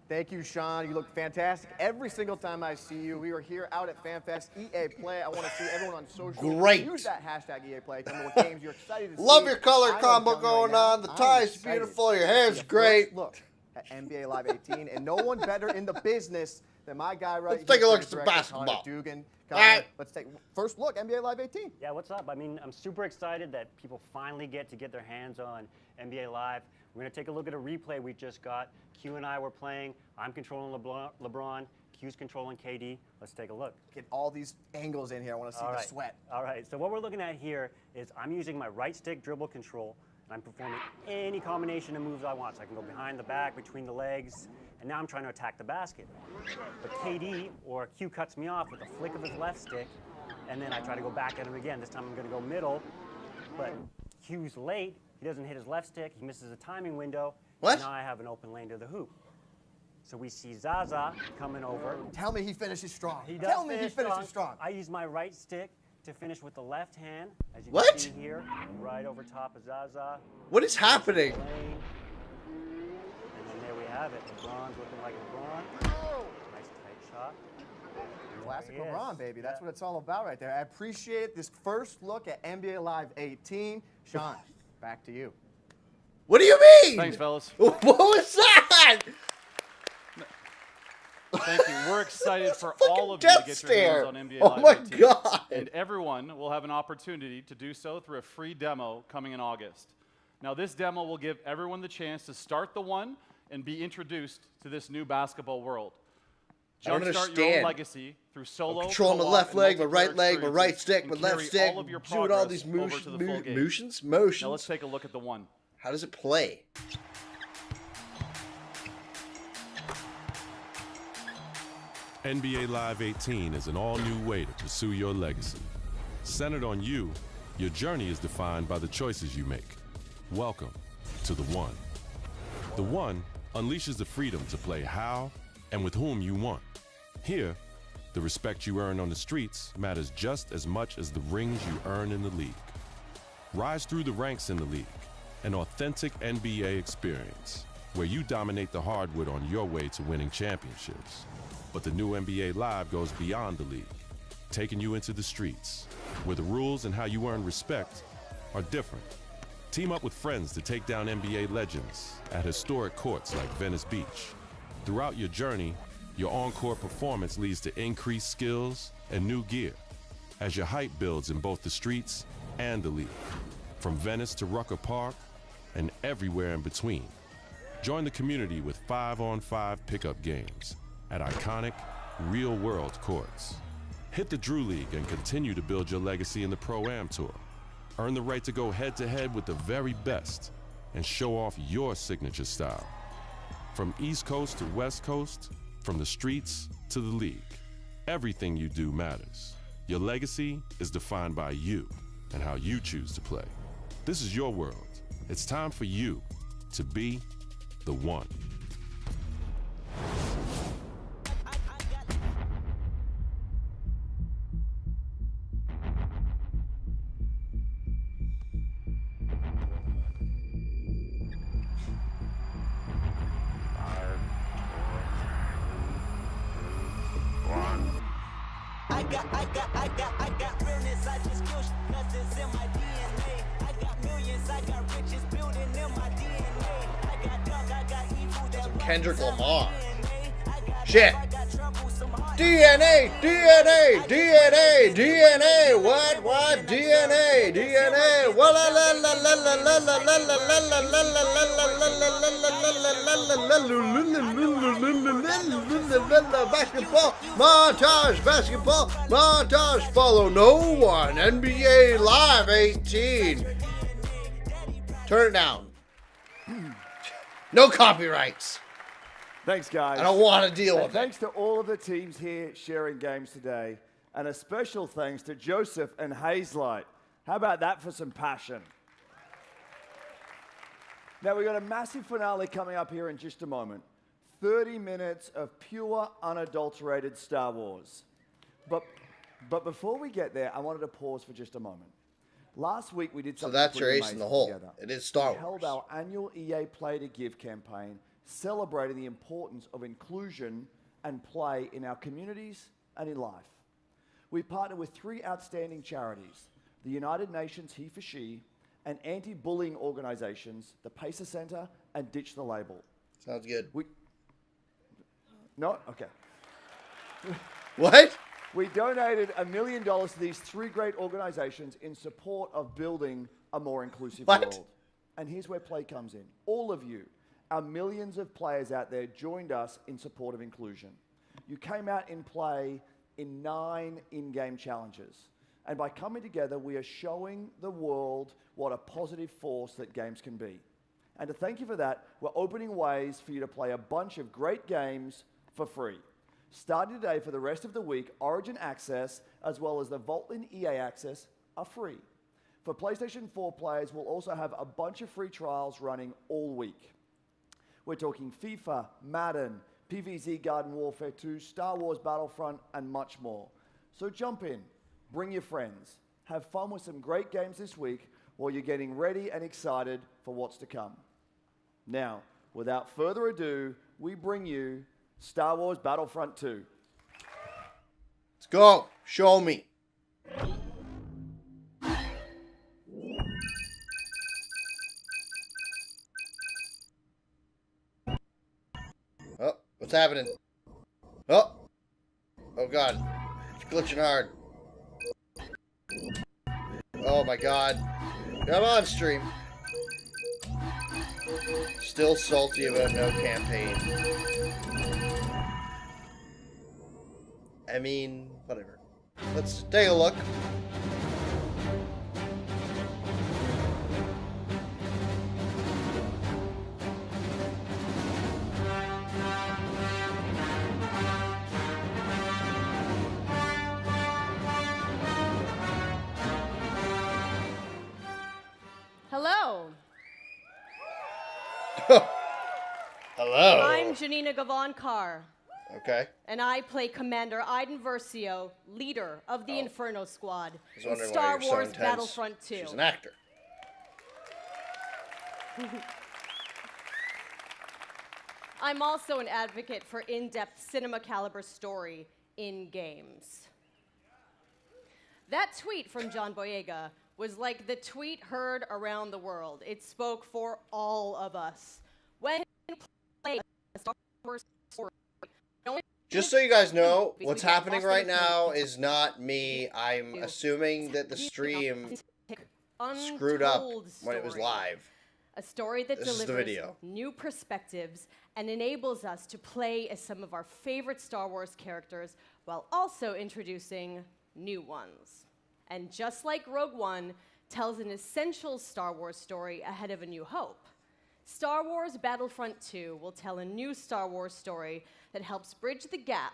Thank you, Sean. You look fantastic every single time I see you. We are here out at FanFest EA Play. I want to see everyone on social. Great. Use that hashtag EA Play. Tell me what games you're excited to see. Love your color I am combo telling you right going now, on. The I'm tie's excited beautiful. Your to hair's see a great. first look at NBA Live 18, and no one better in the business than my guy right here. Let's take a look at some Director basketball. Connor Dugan. All right. Let's take first look NBA Live 18. Yeah, what's up? I mean, I'm super excited that people finally get their hands on NBA Live. We're going to take a look at a replay we just got. Q and I were playing. I'm controlling LeBron. Q's controlling KD. Let's take a look. Get all these angles in here. I want to see the sweat. All right. So what we're looking at here is I'm using my right stick dribble control, and I'm performing any combination of moves I want. So I can go behind the back, between the legs, and now I'm trying to attack the basket. But KD, or Q, cuts me off with a flick of his left stick, and then I try to go back at him again. This time I'm going to go middle, but Q's late. He doesn't hit his left stick. He misses a timing window. What? And now I have an open lane to the hoop. So we see Zaza coming over. Tell me he finishes strong. He does. Tell me he finishes strong. I use my right stick to finish with the left hand, as you What? can see here, right over top of Zaza. What is happening? And then there we have it. LeBron's looking like LeBron. Nice tight shot. Classic There he LeBron, is. baby. That's what it's all about right there. I appreciate this first look at NBA Live 18. Sean, back to you. What do you mean? Thanks, fellas. What was that? Thank you. We're excited for all of you death to get stare. your hands on NBA Oh Live my 18. God. And everyone will have an opportunity to do so through a free demo coming in August. Now, this demo will give everyone the chance to start the one and be introduced to this new basketball world. I don't Jumpstart your own understand. legacy through solo, I'm controlling my co-op, left and leg, my right multiplayer leg, my right experiences stick, my and left carry stick, all of your doing all progress these over to the full game. motions. Now let's take a look at the one. How does it play? NBA Live 18 is an all-new way to pursue your legacy. Centered on you, your journey is defined by the choices you make. Welcome to The One. The One unleashes the freedom to play how and with whom you want. Here, the respect you earn on the streets matters just as much as the rings you earn in the league. Rise through the ranks in the league, an authentic NBA experience where you dominate the hardwood on your way to winning championships. But the new NBA Live goes beyond the league, taking you into the streets, where the rules and how you earn respect are different. Team up with friends to take down NBA legends at historic courts like Venice Beach. Throughout your journey, your on-court performance leads to increased skills and new gear as your hype builds in both the streets and the league, from Venice to Rucker Park and everywhere in between. Join the community with 5-on-5 pickup games at iconic, real-world courts. Hit the Drew League and continue to build your legacy in the Pro-Am Tour. Earn the right to go head-to-head with the very best and show off your signature style. From East Coast to West Coast, from the streets to the league, everything you do matters. Your legacy is defined by you and how you choose to play. This is your world. It's time for you to be the one. I got realness, I just kill cause it's in my DNA. I got millions, I got riches building in my DNA. I got dark, I got evil that Kendrick Lamar. Shit. DNA. What? DNA. Basketball montage. Follow no one. NBA Live 18. Turn it down. No copyrights. Thanks, guys. I don't want to deal with it. Thanks to all of the teams here sharing games today. And a special thanks to Joseph and Hazelight. How about that for some passion? Now, we've got a massive finale coming up here in just a moment. 30 minutes of pure, unadulterated Star Wars. But before we get there, I wanted to pause for just a moment. Last week, we did something that's your pretty ace in the amazing hole. together. It is Star We held our annual EA Play to Give campaign, celebrating the importance of inclusion and play in our communities and in life. We partnered with 3 outstanding charities, the United Nations He for She, and anti-bullying organizations, the Pacer Center and Ditch the Label. Sounds good. No? Okay. What? We donated $1 million to these 3 great organizations in support of building a more inclusive world. And here's where play comes in. All of you, our millions of players out there, joined us in support of inclusion. You came out in play in 9 in-game challenges. And by coming together, we are showing the world what a positive force that games can be. And to thank you for that, we're opening ways for you to play a bunch of great games for free. Starting today for the rest of the week, Origin Access, as well as the Vaultlin EA Access, are free. For PlayStation 4 players, we'll also have a bunch of free trials running all week. We're talking FIFA, Madden, PvZ Garden Warfare 2, Star Wars Battlefront, and much more. So jump in, bring your friends, have fun with some great games this week while you're getting ready and excited for what's to come. Now, without further ado, we bring you Star Wars Battlefront 2. Let's go. Show me. What's happening? Oh! Oh god. It's glitching hard. Oh my god. Come on, stream. Still salty about no campaign. I mean, whatever. Let's take a look. Hello. Hello. I'm Janina Gavankar. Okay. And I play Commander Iden Versio, leader of the Inferno Squad was in wondering why Star you're so Wars intense. Battlefront 2. She's an actor. I'm also an advocate for in-depth cinema caliber story in games. That tweet from John Boyega was like the tweet heard around the world. It spoke for all of us. When playing a Star Wars story, Just so you guys know, what's happening right now is not me. I'm assuming that the stream screwed up when it was live. A story that This is the delivers video. new perspectives and enables us to play as some of our favorite Star Wars characters while also introducing new ones. And just like Rogue One tells an essential Star Wars story ahead of A New Hope, Star Wars Battlefront 2 will tell a new Star Wars story that helps bridge the gap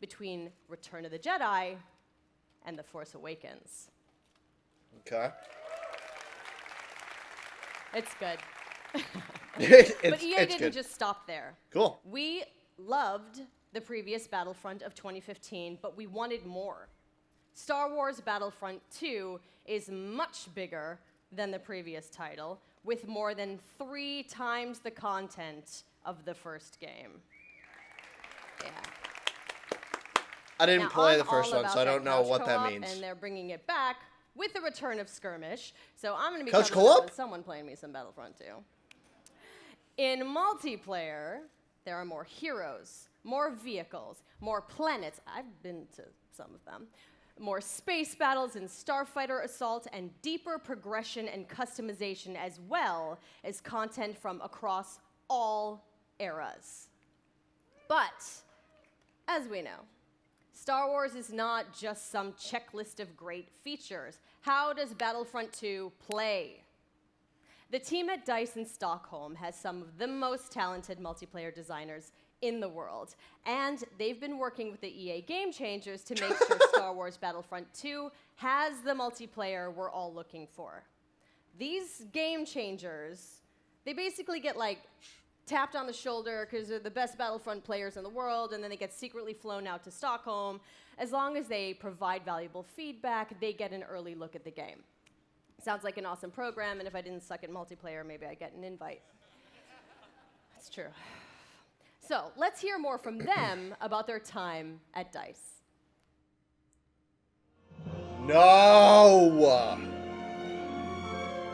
between Return of the Jedi and The Force Awakens. Okay. It's good. It's- but EA it's didn't good. just stop there. Cool. We loved the previous Battlefront of 2015, but we wanted more. Star Wars Battlefront 2 is much bigger than the previous title, with more than 3 times the content of the first game. Yeah. I didn't Now, play I'm the first all one, so about I don't know couch what that co-op, means. And they're bringing it back with the return of Skirmish, so I'm going to be Couch coming up co-op? with someone playing me some Battlefront 2. In multiplayer, there are more heroes, more vehicles, more planets. I've been to some of them. More space battles and starfighter assault, and deeper progression and customization, as well as content from across all eras. But, as we know, Star Wars is not just some checklist of great features. How does Battlefront 2 play? The team at DICE in Stockholm has some of the most talented multiplayer designers in the world, and they've been working with the EA Game Changers to make sure Star Wars Battlefront 2 has the multiplayer we're all looking for. These Game Changers, they basically get like tapped on the shoulder because they're the best Battlefront players in the world, and then they get secretly flown out to Stockholm. As long as they provide valuable feedback, they get an early look at the game. Sounds like an awesome program, and if I didn't suck at multiplayer, maybe I'd get an invite. That's true. So let's hear more from them about their time at DICE. No!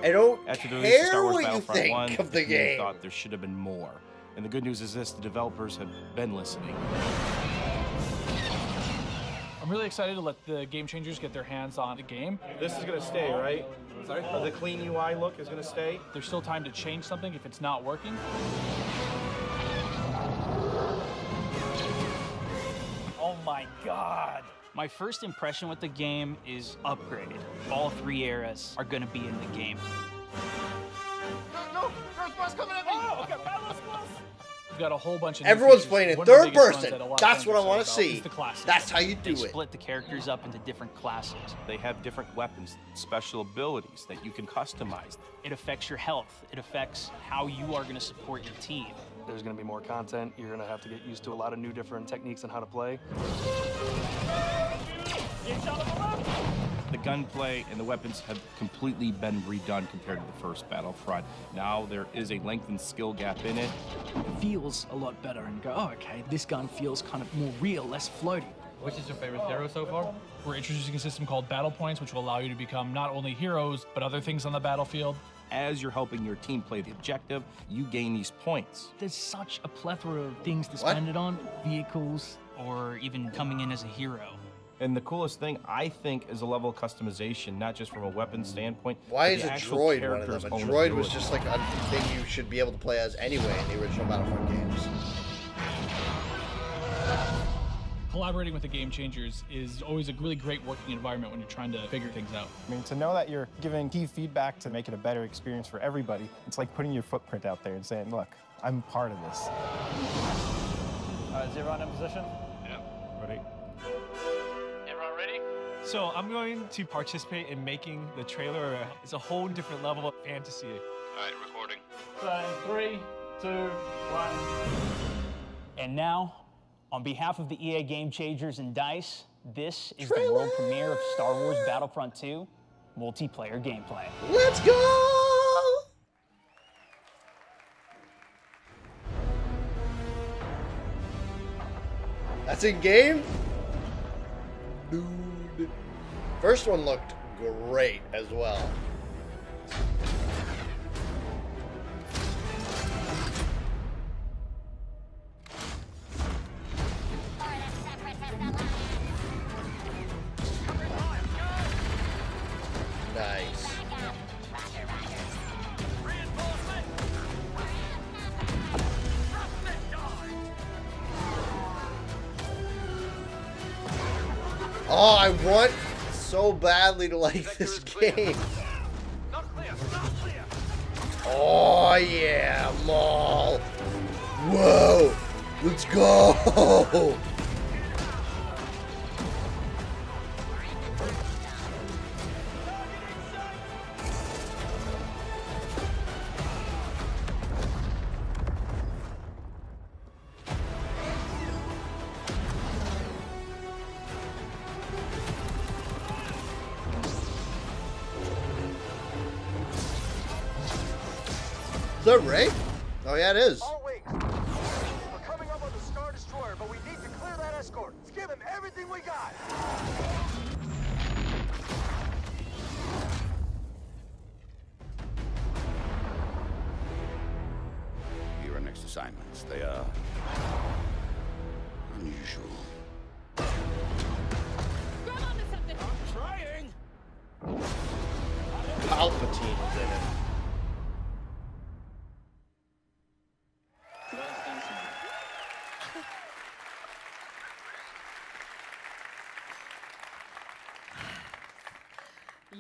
I don't After the release of care Star Wars what you Battlefront think 1, of the team game. thought there should have been more. And the good news is this, the developers have been listening. I'm really excited to let the Game Changers get their hands on the game. This is going to stay, right? Sorry? The clean UI look is going to stay? There's still time to change something if it's not working. Oh my god! My first impression with the game is upgraded. All 3 eras are gonna be in the game. No! Earthbound's coming at me! Oh, okay, Battle Squad! We've got a whole bunch of new Everyone's features. playing in One of the third biggest ones person. that a lot of That's fans what I are want to excited about see. is the classes. That's how you They do it. split the characters up into different classes. They have different weapons, special abilities that you can customize. It affects your health. It affects how you are gonna support your team. There's going to be more content. You're going to have to get used to a lot of new different techniques on how to play. The gunplay and the weapons have completely been redone compared to the first Battlefront. Now there is a lengthened skill gap in it. It feels a lot better and go, oh, okay, this gun feels kind of more real, less floaty. Which is your favorite hero so far? We're introducing a system called Battle Points, which will allow you to become not only heroes, but other things on the battlefield. As you're helping your team play the objective, you gain these points. There's such a plethora of things to spend it on. Vehicles, or even coming in as a hero. And the coolest thing, I think, is the level of customization, not just from a weapon standpoint. Why but is the a actual droid one of character's them? A own droid was ability. just like a thing you should be able to play as anyway in the original Battlefront games. Collaborating with the Game Changers is always a really great working environment when you're trying to figure things out. I mean, to know that you're giving key feedback to make it a better experience for everybody, it's like putting your footprint out there and saying, look, I'm part of this. All right, is everyone in position? Yeah. Ready? Everyone ready? So I'm going to participate in making the trailer. It's a whole different level of fantasy. All right, recording. So, 3, 2, 1. And now, on behalf of the EA Game Changers and DICE, this is the world premiere of Star Wars Battlefront 2 multiplayer gameplay. Let's go! That's in game? Dude. First one looked great as well. Nice. Oh, I want so badly to like this game. Oh yeah, Maul. Whoa, let's go. Is that Ray? Oh yeah, it is. Oh wait, we're coming up on the Star Destroyer, but we need to clear that escort. Let's give him everything we got. Your next assignments, they are unusual. I'm trying. Palpatine is in it.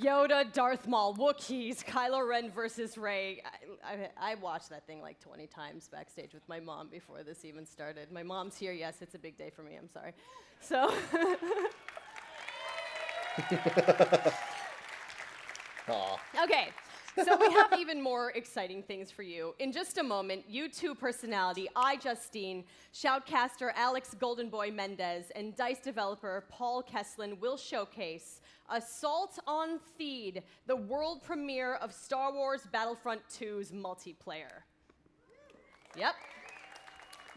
Yoda, Darth Maul, Wookiees, Kylo Ren versus Rey. I watched that thing like 20 times backstage with my mom before this even started. My mom's here. Yes, it's a big day for me. I'm sorry. So. Okay. So we have even more exciting things for you. In just a moment, YouTube personality iJustine, shoutcaster Alex Goldenboy Mendez, and DICE developer Paul Kesslin will showcase Assault on Theed, the world premiere of Star Wars Battlefront 2's multiplayer. Yep.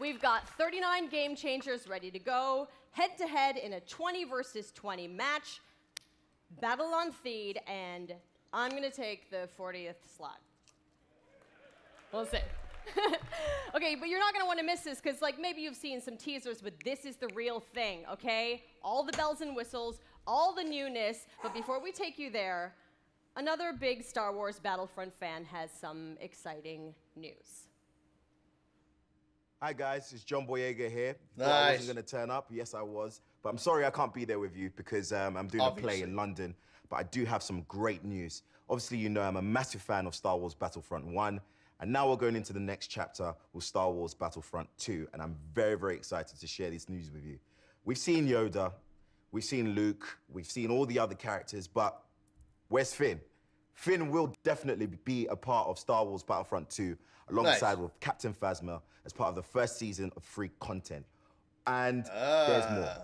We've got 39 game changers ready to go, head-to-head in a 20 versus 20 match, Battle on Theed, and I'm gonna take the 40th slot. We'll see. Okay, but you're not gonna wanna miss this, because like maybe you've seen some teasers, but this is the real thing, okay? All the bells and whistles, all the newness, but before we take you there, another big Star Wars Battlefront fan has some exciting news. Hi guys, it's John Boyega here. Nice. Thought I wasn't going to turn up. Yes, I was. But I'm sorry I can't be there with you because I'm doing a play in London. But I do have some great news. Obviously, you know I'm a massive fan of Star Wars Battlefront 1. And now we're going into the next chapter with Star Wars Battlefront 2. And I'm very, very excited to share this news with you. We've seen Yoda. We've seen Luke. We've seen all the other characters. But where's Finn? Finn will definitely be a part of Star Wars Battlefront 2 alongside with Captain Phasma as part of the first season of free content. And there's more.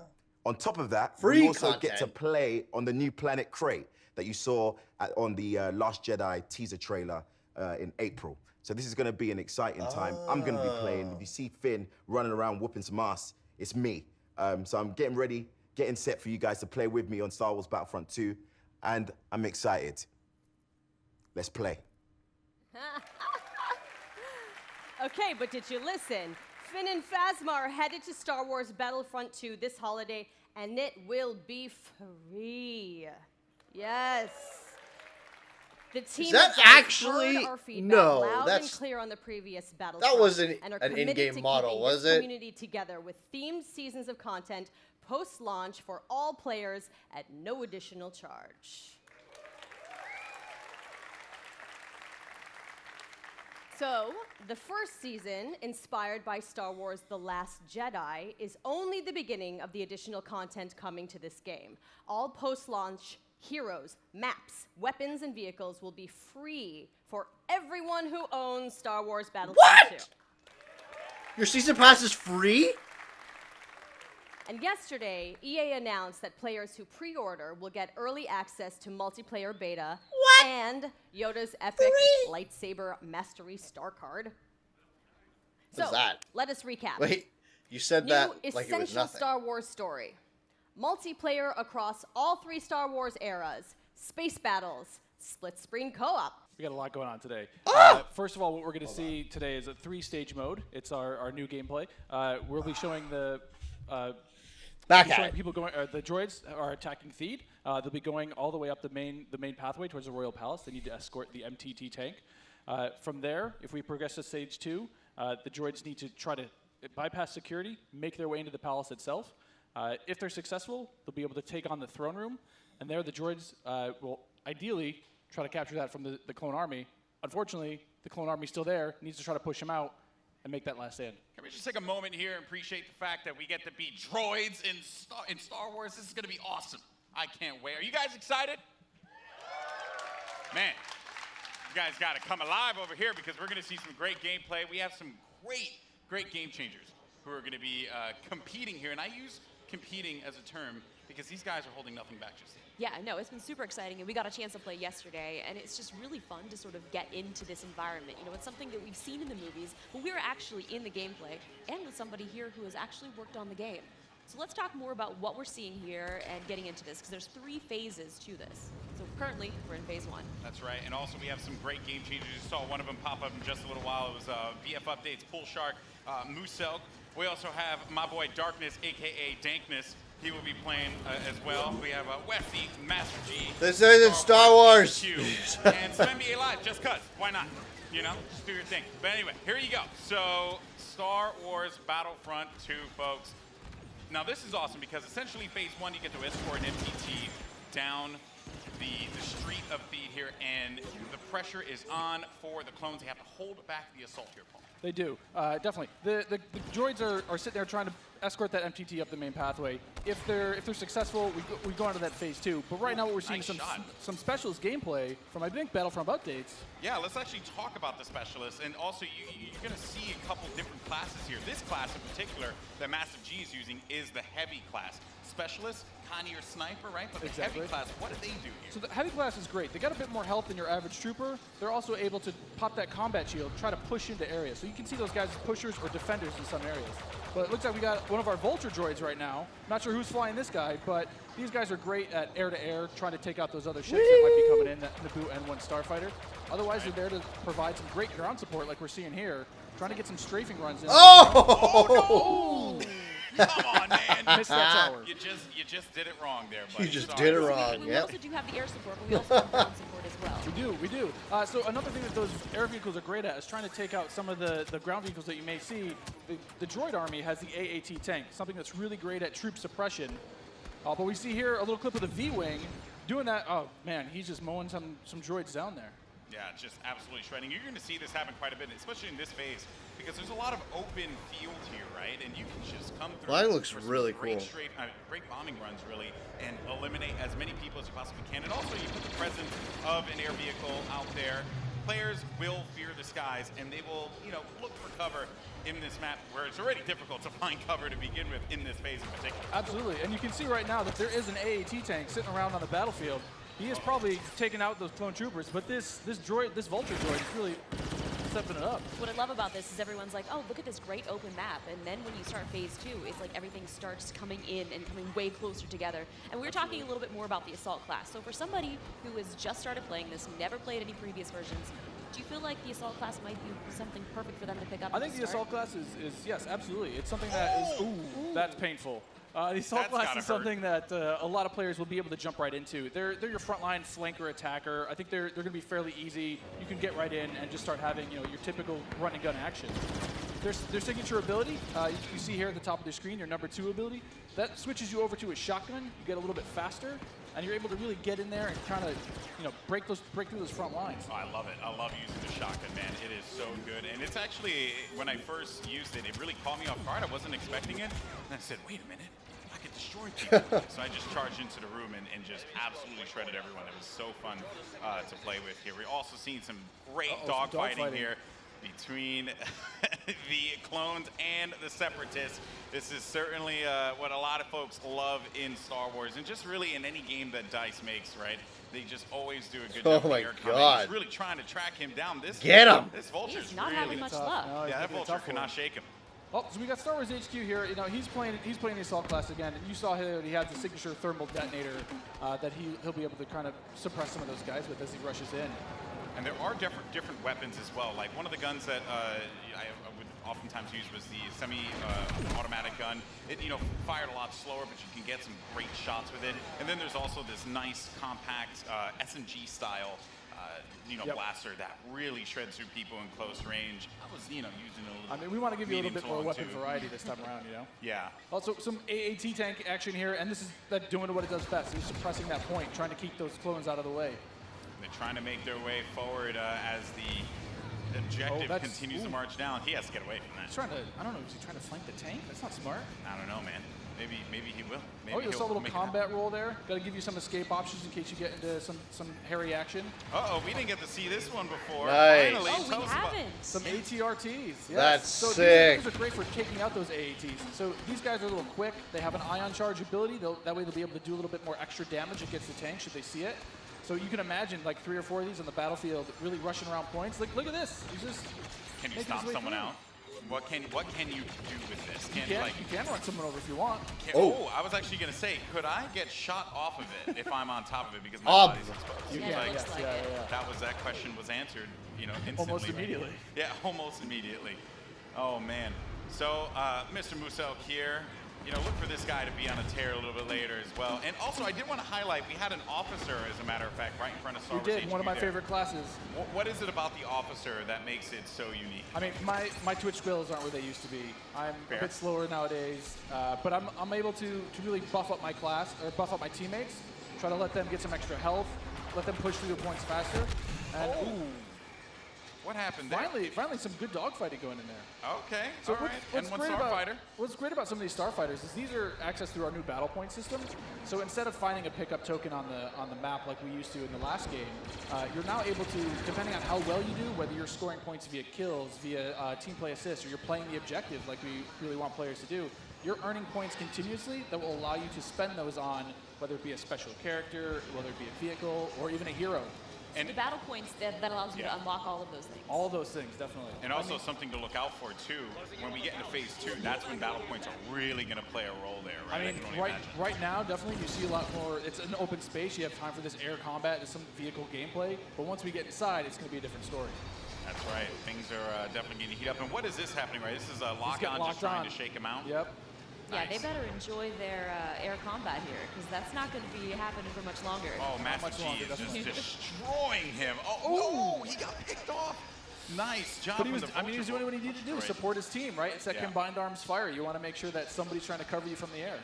On top of that, we also get to play on the new planet Crate that you saw on the Last Jedi teaser trailer in April. So this is going to be an exciting time. I'm going to be playing. If you see Finn running around whooping some ass, it's me. So I'm getting ready getting set for you guys to play with me on Star Wars Battlefront 2, and I'm excited. Let's play. Okay, but did you listen? Finn and Phasma are headed to Star Wars Battlefront 2 this holiday, and it will be free. Yes. The team Is that actually heard our feedback no? Loud That's and clear on the previous battle. that wasn't and are an committed in-game to model, keeping was this it? Community together with themed seasons of content post-launch for all players at no additional charge. So, the first season, inspired by Star Wars The Last Jedi, is only the beginning of the additional content coming to this game. All post-launch heroes, maps, weapons, and vehicles will be free for everyone who owns Star Wars Battlefront 2. Your season pass is free? And yesterday, EA announced that players who pre-order will get early access to multiplayer beta and Yoda's epic lightsaber mastery star card. What's So, that? let us recap. Wait, you said New that like it was essential nothing. Star Wars story. Multiplayer across all 3 Star Wars eras. Space battles. Split screen co-op. We got a lot going on today. Ah! First of all, what we're going to see today is a 3-stage mode. It's our new gameplay. We'll be showing the Back showing at it. people going. The droids are attacking Theed. They'll be going all the way up the main pathway towards the Royal Palace. They need to escort the MTT tank. From there, if we progress to stage 2, the droids need to try to bypass security, make their way into the palace itself. If they're successful, they'll be able to take on the throne room, and there the droids will ideally try to capture that from the clone army. Unfortunately, the clone army's still there, needs to try to push them out and make that last stand. Can we just take a moment here and appreciate the fact that we get to be droids in Star Wars? This is going to be awesome. I can't wait. Are you guys excited? Man, you guys got to come alive over here because we're going to see some great gameplay. We have some great game changers who are going to be competing here. And I use competing as a term because these guys are holding nothing back just yet. Yeah, no, it's been super exciting, and we got a chance to play yesterday, and it's just really fun to sort of get into this environment. You know, it's something that we've seen in the movies, but we're actually in the gameplay, and with somebody here who has actually worked on the game. So let's talk more about what we're seeing here and getting into this, because there's 3 phases to this. So currently, we're in phase 1. That's right, and also we have some great game changers. You saw one of them pop up in just a little while. It was VF Updates, Pool Shark, Mooselk. We also have my boy Darkness, a.k.a. Dankness. He will be playing as well. We have Westy, Master G. This isn't Star Wars. And some NBA Live, just cuz. Why not? You know, just do your thing. But anyway, here you go. So, Star Wars Battlefront 2, folks. Now, this is awesome because essentially phase 1, you get to escort an MTT down the street of Theed here, and the pressure is on for the clones. They have to hold back the assault here, Paul. They do, definitely. The droids are sitting there trying to escort that MTT up the main pathway. If they're successful, we go on to that phase 2. But right now, what we're seeing is some specialist gameplay from I think Battlefront updates. Yeah, let's actually talk about the specialists, and also you're going to see a couple different classes here. This class in particular that Massive G is using is the heavy class. Specialist, kind of your sniper, right? But the heavy class, what do they do here? So the heavy class is great. They got a bit more health than your average trooper. They're also able to pop that combat shield, try to push into areas. So you can see those guys as pushers or defenders in some areas. But it looks like we got one of our Vulture droids right now. Not sure who's flying this guy, but these guys are great at air-to-air, trying to take out those other ships that might be coming in, that Naboo N1 Starfighter. Otherwise, they're there to provide some great ground support like we're seeing here, trying to get some strafing runs in. Oh, no! Come on, man. Missed that tower. You just did it wrong there, buddy. You just did it wrong, We also do have the air support, but we also have ground support as well. We do. So another thing that those air vehicles are great at is trying to take out some of the ground vehicles that you may see. The droid army has the AAT tank, something that's really great at troop suppression. But we see here a little clip of the V-Wing doing that. Oh, man, he's just mowing some droids down there. Yeah, just absolutely shredding. You're going to see this happen quite a bit, especially in this phase, because there's a lot of open field here, right? And you can just come through. Well, that looks for some really great cool. Great bombing runs, really, and eliminate as many people as you possibly can. And also, you put the presence of an air vehicle out there. Players will fear the skies, and they will, look for cover in this map where it's already difficult to find cover to begin with in this phase in particular. Absolutely, and you can see right now that there is an AAT tank sitting around on the battlefield. He is probably taking out those clone troopers, but this Vulture droid is really stepping it up. What I love about this is everyone's like, oh, look at this great open map. And then when you start phase 2, it's like everything starts coming in and coming way closer together. And we were talking a little bit more about the Assault class. So for somebody who has just started playing this, never played any previous versions, do you feel like the Assault class might be something perfect for them to pick up? I think the Assault class is yes, absolutely. It's something that is, ooh, that's painful. The Assault class is something that a lot of players will be able to jump right into. They're your frontline flanker attacker. I think they're going to be fairly easy. You can get right in and just start having your typical run and gun action. Their signature ability, you see here at the top of the screen, your number 2 ability, that switches you over to a shotgun. You get a little bit faster, and you're able to really get in there and kind of break through those front lines. Oh, I love it. I love using the shotgun, man. It is so good. And it's actually, when I first used it, it really caught me off guard. I wasn't expecting it. And I said, wait a minute. I could destroy people. So I just charged into the room and just absolutely shredded everyone. It was so fun to play with here. We're also seeing some great dogfighting here between the clones and the separatists. This is certainly what a lot of folks love in Star Wars, and just really in any game that DICE makes, right? They just always do a good job. Oh my air God! He's really trying to track him down. Get him! This Vulture's not really having much luck. No, yeah, that Vulture cannot shake him. Oh, so we got Star Wars HQ here. He's playing the Assault class again, and you saw he had the signature thermal detonator that he'll be able to kind of suppress some of those guys with as he rushes in. And there are different weapons as well. Like one of the guns that I would oftentimes use was the semi-automatic gun. It fired a lot slower, but you can get some great shots with it. And then there's also this nice compact SMG style blaster that really shreds through people in close range. I was using a little. I mean, we want to give you a little bit more weapon variety this time around, Yeah. Also, some AAT tank action here, and this is doing what it does best. It's suppressing that point, trying to keep those clones out of the way. They're trying to make their way forward as the objective continues to march down. He has to get away from that. He's trying to, I don't know, is he trying to flank the tank? That's not smart. I don't know, man. Maybe he will. Maybe you saw a little combat roll there. Got to give you some escape options in case you get into some hairy action. Uh-oh, we didn't get to see this one before. Nice. Finally, we haven't. Some ATRTs. Yes. That's sick. These are great for taking out those AATs. So these guys are a little quick. They have an ion charge ability. That way they'll be able to do a little bit more extra damage against the tank should they see it. So you can imagine like 3 or 4 of these on the battlefield really rushing around points. Like, look at this. He's just Can you stop someone out? What can you do with this? You can run someone over if you want. I was actually going to say, could I get shot off of it if I'm on top of it because my body's exposed? You can, yeah. That question was answered, instantly. Almost immediately. Yeah, almost immediately. Oh man. So, Mr. Musel here. Look for this guy to be on a tear a little bit later as well. And also, I did want to highlight, we had an officer, as a matter of fact, right in front of Star Wars HQ one of my favorite classes. What is it about the officer that makes it so unique? I mean, my Twitch skills aren't where they used to be. I'm a bit slower nowadays, but I'm able to really buff up my class, or buff up my teammates, try to let them get some extra health, let them push through the points faster. And, ooh. What happened there? Finally, some good dogfighting going in there. Okay, so all right. And one starfighter. What's great about some of these starfighters is these are accessed through our new battle point system. So instead of finding a pickup token on the map like we used to in the last game, you're now able to, depending on how well you do, whether you're scoring points via kills, via team play assists, or you're playing the objective like we really want players to do, you're earning points continuously that will allow you to spend those on whether it be a special character, whether it be a vehicle, or even a hero. And the battle points that allows you to unlock all of those things. All those things, definitely. And also something to look out for too. When we get into phase 2, that's when battle points are really going to play a role there, right? I mean, right now, definitely you see a lot more. It's an open space. You have time for this air combat and some vehicle gameplay. But once we get inside, it's going to be a different story. That's right. Things are definitely going to heat up. And what is this happening, right? This is a lock-on just trying to shake him out? Yep. Yeah, they better enjoy their air combat here, because that's not going to be happening for much longer. Oh, Master G is just destroying him. Oh, no, he got picked off. Nice job. But he was doing what he needed to do, support his team, right? It's that combined arms fire. You want to make sure that somebody's trying to cover you from the air.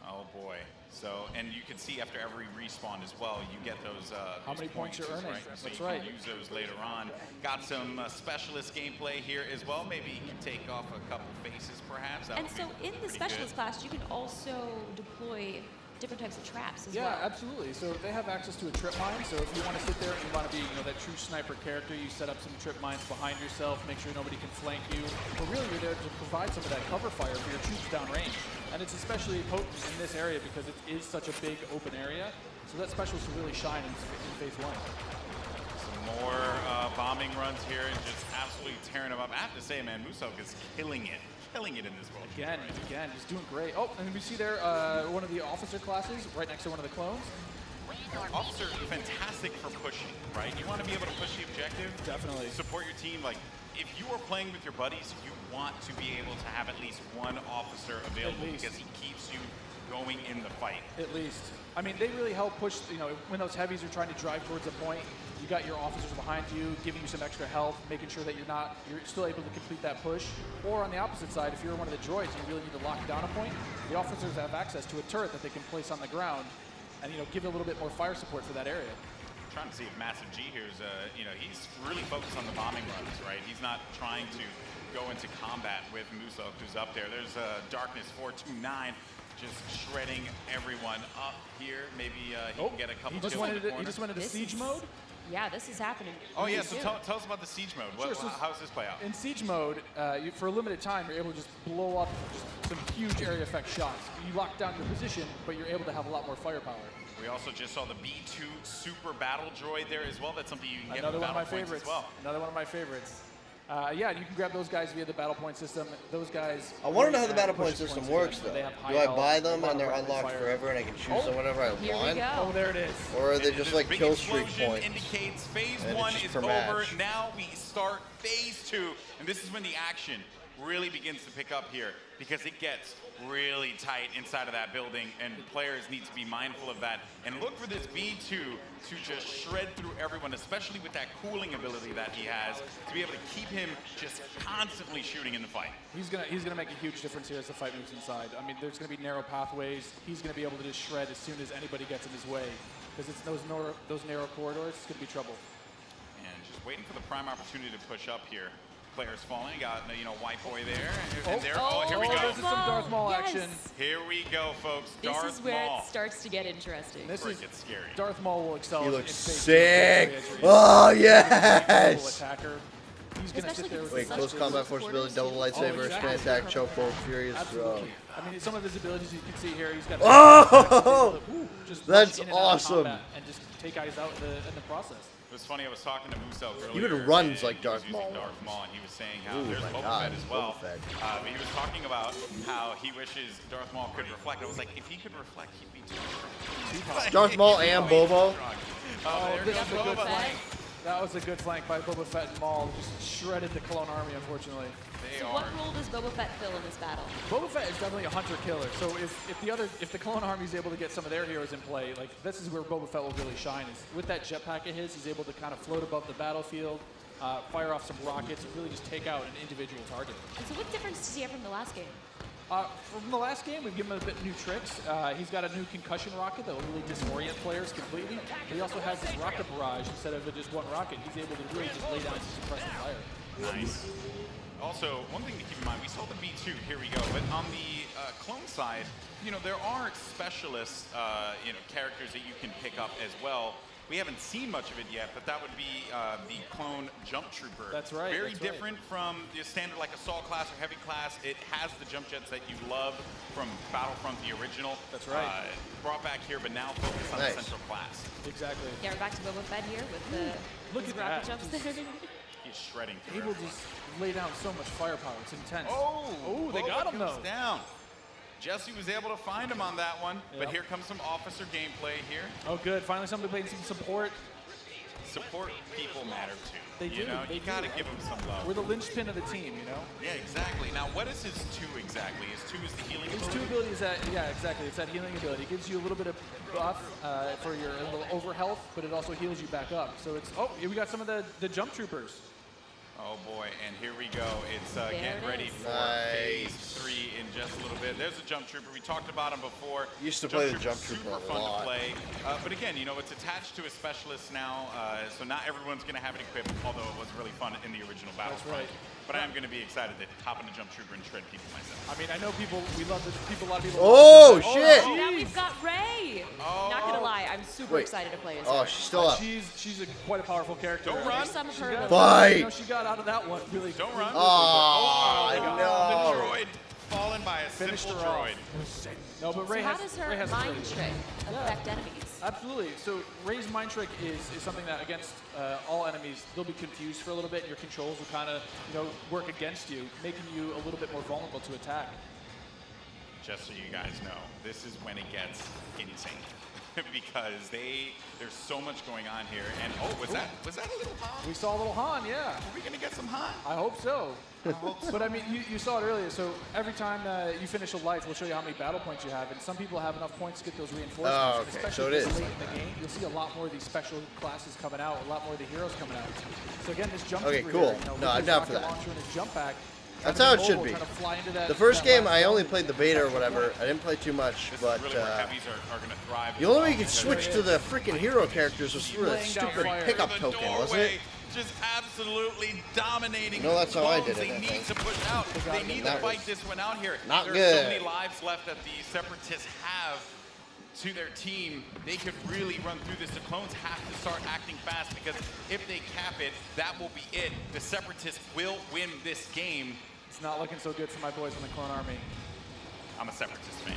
Oh, boy. So, and you can see after every respawn as well, you get those how many points you're earning. Right? So That's you right. can use those later on. Got some specialist gameplay here as well. Maybe you can take off a couple faces, perhaps. And so in the specialist class, you can also deploy different types of traps as well. Yeah, absolutely. So they have access to a trip mine. So if you want to sit there and you want to be, that true sniper character, you set up some trip mines behind yourself, make sure nobody can flank you. But really, you're there to provide some of that cover fire for your troops downrange. And it's especially potent in this area because it is such a big open area. So that specialist will really shine in phase 1. Some more bombing runs here and just absolutely tearing them up. I have to say, man, Musok is killing it in this world. Again, he's doing great. Oh, and we see there one of the officer classes right next to one of the clones. Officer, fantastic for pushing, right? You want to be able to push the objective. Definitely. Support your team. Like, if you are playing with your buddies, you want to be able to have at least one officer available because he keeps you going in the fight. At least. I mean, they really help push, you know, when those heavies are trying to drive towards a point, you got your officers behind you, giving you some extra health, making sure that you're still able to complete that push. Or on the opposite side, if you're one of the droids and you really need to lock down a point, the officers have access to a turret that they can place on the ground and, you know, give a little bit more fire support for that area. I'm trying to see if Massive G here is, you know, he's really focused on the bombing runs, right? He's not trying to go into combat with Musok, who's up there. There's Darkness 429. Just shredding everyone up here. Maybe he can get a couple kills in the corner. He just went into siege mode? Yeah, this is happening. Oh, yeah, so tell us about the siege mode. How does this play out? In siege mode, for a limited time, you're able to just blow up just some huge area effect shots. You lock down your position, but you're able to have a lot more firepower. We also just saw the B2 Super Battle Droid there as well. That's something you can get Another with one of my battle points favorites. as well. Another one of my favorites. Yeah, you can grab those guys via the battle point system. Those guys. I want to know how the battle point system works, though. Do I buy them and they're unlocked forever and I can choose them whenever I want? Oh, there it is. Or are they just like kill streak points? Indicates phase And one it's is per over. match. Now we start phase two, and this is when the action really begins to pick up here because it gets really tight inside of that building, and players need to be mindful of that and look for this B2 to just shred through everyone, especially with that cooling ability that he has, to be able to keep him just constantly shooting in the fight. He's gonna make a huge difference here as the fight moves inside. I mean, there's gonna be narrow pathways. He's gonna be able to just shred as soon as anybody gets in his way, because it's those narrow corridors. It's gonna be trouble. And just waiting for the prime opportunity to push up here. Players falling. Got, you know, White Boy there. And there. Oh, here we go. This is some Darth Maul action. Here we go, folks. This Darth is where Maul. it starts to get interesting. This is scary. Darth Maul will excel. He looks in sick. phase two. Oh, He's yes. a attacker. He's gonna sit there with Wait, close combat force ability, double lightsaber, spin attack, chokehold, furious throw. I mean, some of his abilities you can see here. He's got. Oh, just that's rush in and out of awesome. combat and just take guys out in the process. It was funny. I was talking to Musok earlier. He even runs and like he Darth was using Maul. Darth Maul, and he was saying how Ooh, there's my Boba God, Fett as well. Boba Fett. But he was talking about how he wishes Darth Maul could reflect. I was like, if he could reflect, he'd be too strong. Darth Maul and Bobo. Oh, there this goes is a good Boba. flank. That was a good flank by Boba Fett and Maul. Just shredded the Clone Army, unfortunately. So what role does Boba Fett fill in this battle? Boba Fett is definitely a hunter-killer. So if the Clone Army is able to get some of their heroes in play, like this is where Boba Fett will really shine. Is with that jetpack of his, he's able to kind of float above the battlefield, fire off some rockets, and really just take out an individual target. And so what difference does he have from the last game? From the last game, we've given him a bit new tricks. He's got a new concussion rocket that will really disorient players completely. But he also has this rocket barrage. Instead of just one rocket, he's able to really just lay down some suppressive fire. Nice. Also, one thing to keep in mind, we saw the B2, here we go, but on the clone side, you know, there are specialist, you know, characters that you can pick up as well. We haven't seen much of it yet, but that would be the clone jump trooper. That's right. Very that's different from the standard like assault class or heavy class. It has the jump jets that you love from Battlefront, the original. That's right. Brought back here, but now focused on the central class. Exactly. Yeah, we're back to Boba Fett here with the Look his at rocket that. jumps there. He's shredding through. Able to just lay down so much firepower. It's intense. Oh, they got him goes though. Down. Jesse was able to find him on that one, but Yep. here comes some officer gameplay here. Oh, good. Finally, somebody playing some support. Support people matter too. They you do. know, They you gotta do. give them some love. We're the linchpin of the team, you know? Yeah, exactly. Now, what is his 2 exactly? His 2 is the healing His ability? 2 abilities that, yeah, exactly. It's that healing ability. It gives you a little bit of buff for your little over health, but it also heals you back up. So it's, oh, here we got some of the jump troopers. Oh boy, and here we go. It's There getting it ready is. for phase 3 in just a little bit. There's a jump trooper. We talked about him before. Used to play the jump Trooper's trooper super a fun lot. to play. But again, you know, it's attached to a specialist now, so not everyone's going to have it equipped, although it was really fun in the original Battlefront. right. But I am going to be excited to hop in a jump trooper and shred people myself. I mean, I know people, we love this, a lot of people. Oh, love shit. Oh, now we've got Ray. Not gonna lie, I'm super Wait. excited to play as Oh, her. she's still up. She's quite a powerful character. Don't run. Some of She her got, Fight. you know, she got out of that one really. Don't run. Oh, The no. droid fallen by a Finished simple her off. droid. No, but So Ray how has. does Ray her has mind ability. trick affect enemies? Absolutely. So Ray's Mind Trick is something that against all enemies, they'll be confused for a little bit, and your controls will kind of work against you, making you a little bit more vulnerable to attack. Just so you guys know, this is when it gets insane. Because there's so much going on here, and was that a little Han? We saw a little Han, yeah. Are we gonna get some Han? I hope so. But I mean, you saw it earlier. So every time you finish a life, we'll show you how many battle points you have, and some people have enough points to get those reinforcements. Oh, okay. Especially So it this is. late in the game, you'll see a lot more of these special classes coming out, a lot more of the heroes coming out. So again, this jump. Okay, over cool. Here, No, I'm down for that. Launcher and his jump back. That's how it should be. The first game, I only played the beta or whatever. I didn't play too much, but Really where heavies are gonna thrive. the only way you could switch to the freaking hero characters was through that stupid pickup token, wasn't it? Just absolutely dominating. No, that's how I did it, They I need think. to push out. They need to That fight was this one out here. not There's so good. many lives left that the Separatists have to their team. They could really run through this. The clones have to start acting fast, because if they cap it, that will be it. The Separatists will win this game. It's not looking so good for my boys in the Clone Army. I'm a Separatist fan,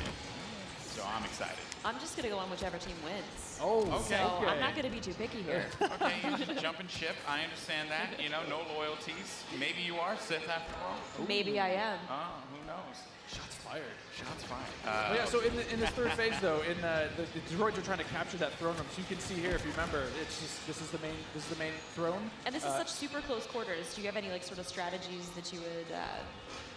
so I'm excited. I'm just going to go on whichever team wins. Oh, okay. So I'm not going to be too picky here. Okay, you just jump and ship. I understand that. No loyalties. Maybe you are Sith after all. Maybe I am. Oh, who knows? Shots fired. Shots fired. Oh, yeah, so in this third phase though, the droids are trying to capture that throne room. So you can see here, if you remember, it's just this is the main throne. And this is such super close quarters. Do you have any sort of strategies that you would?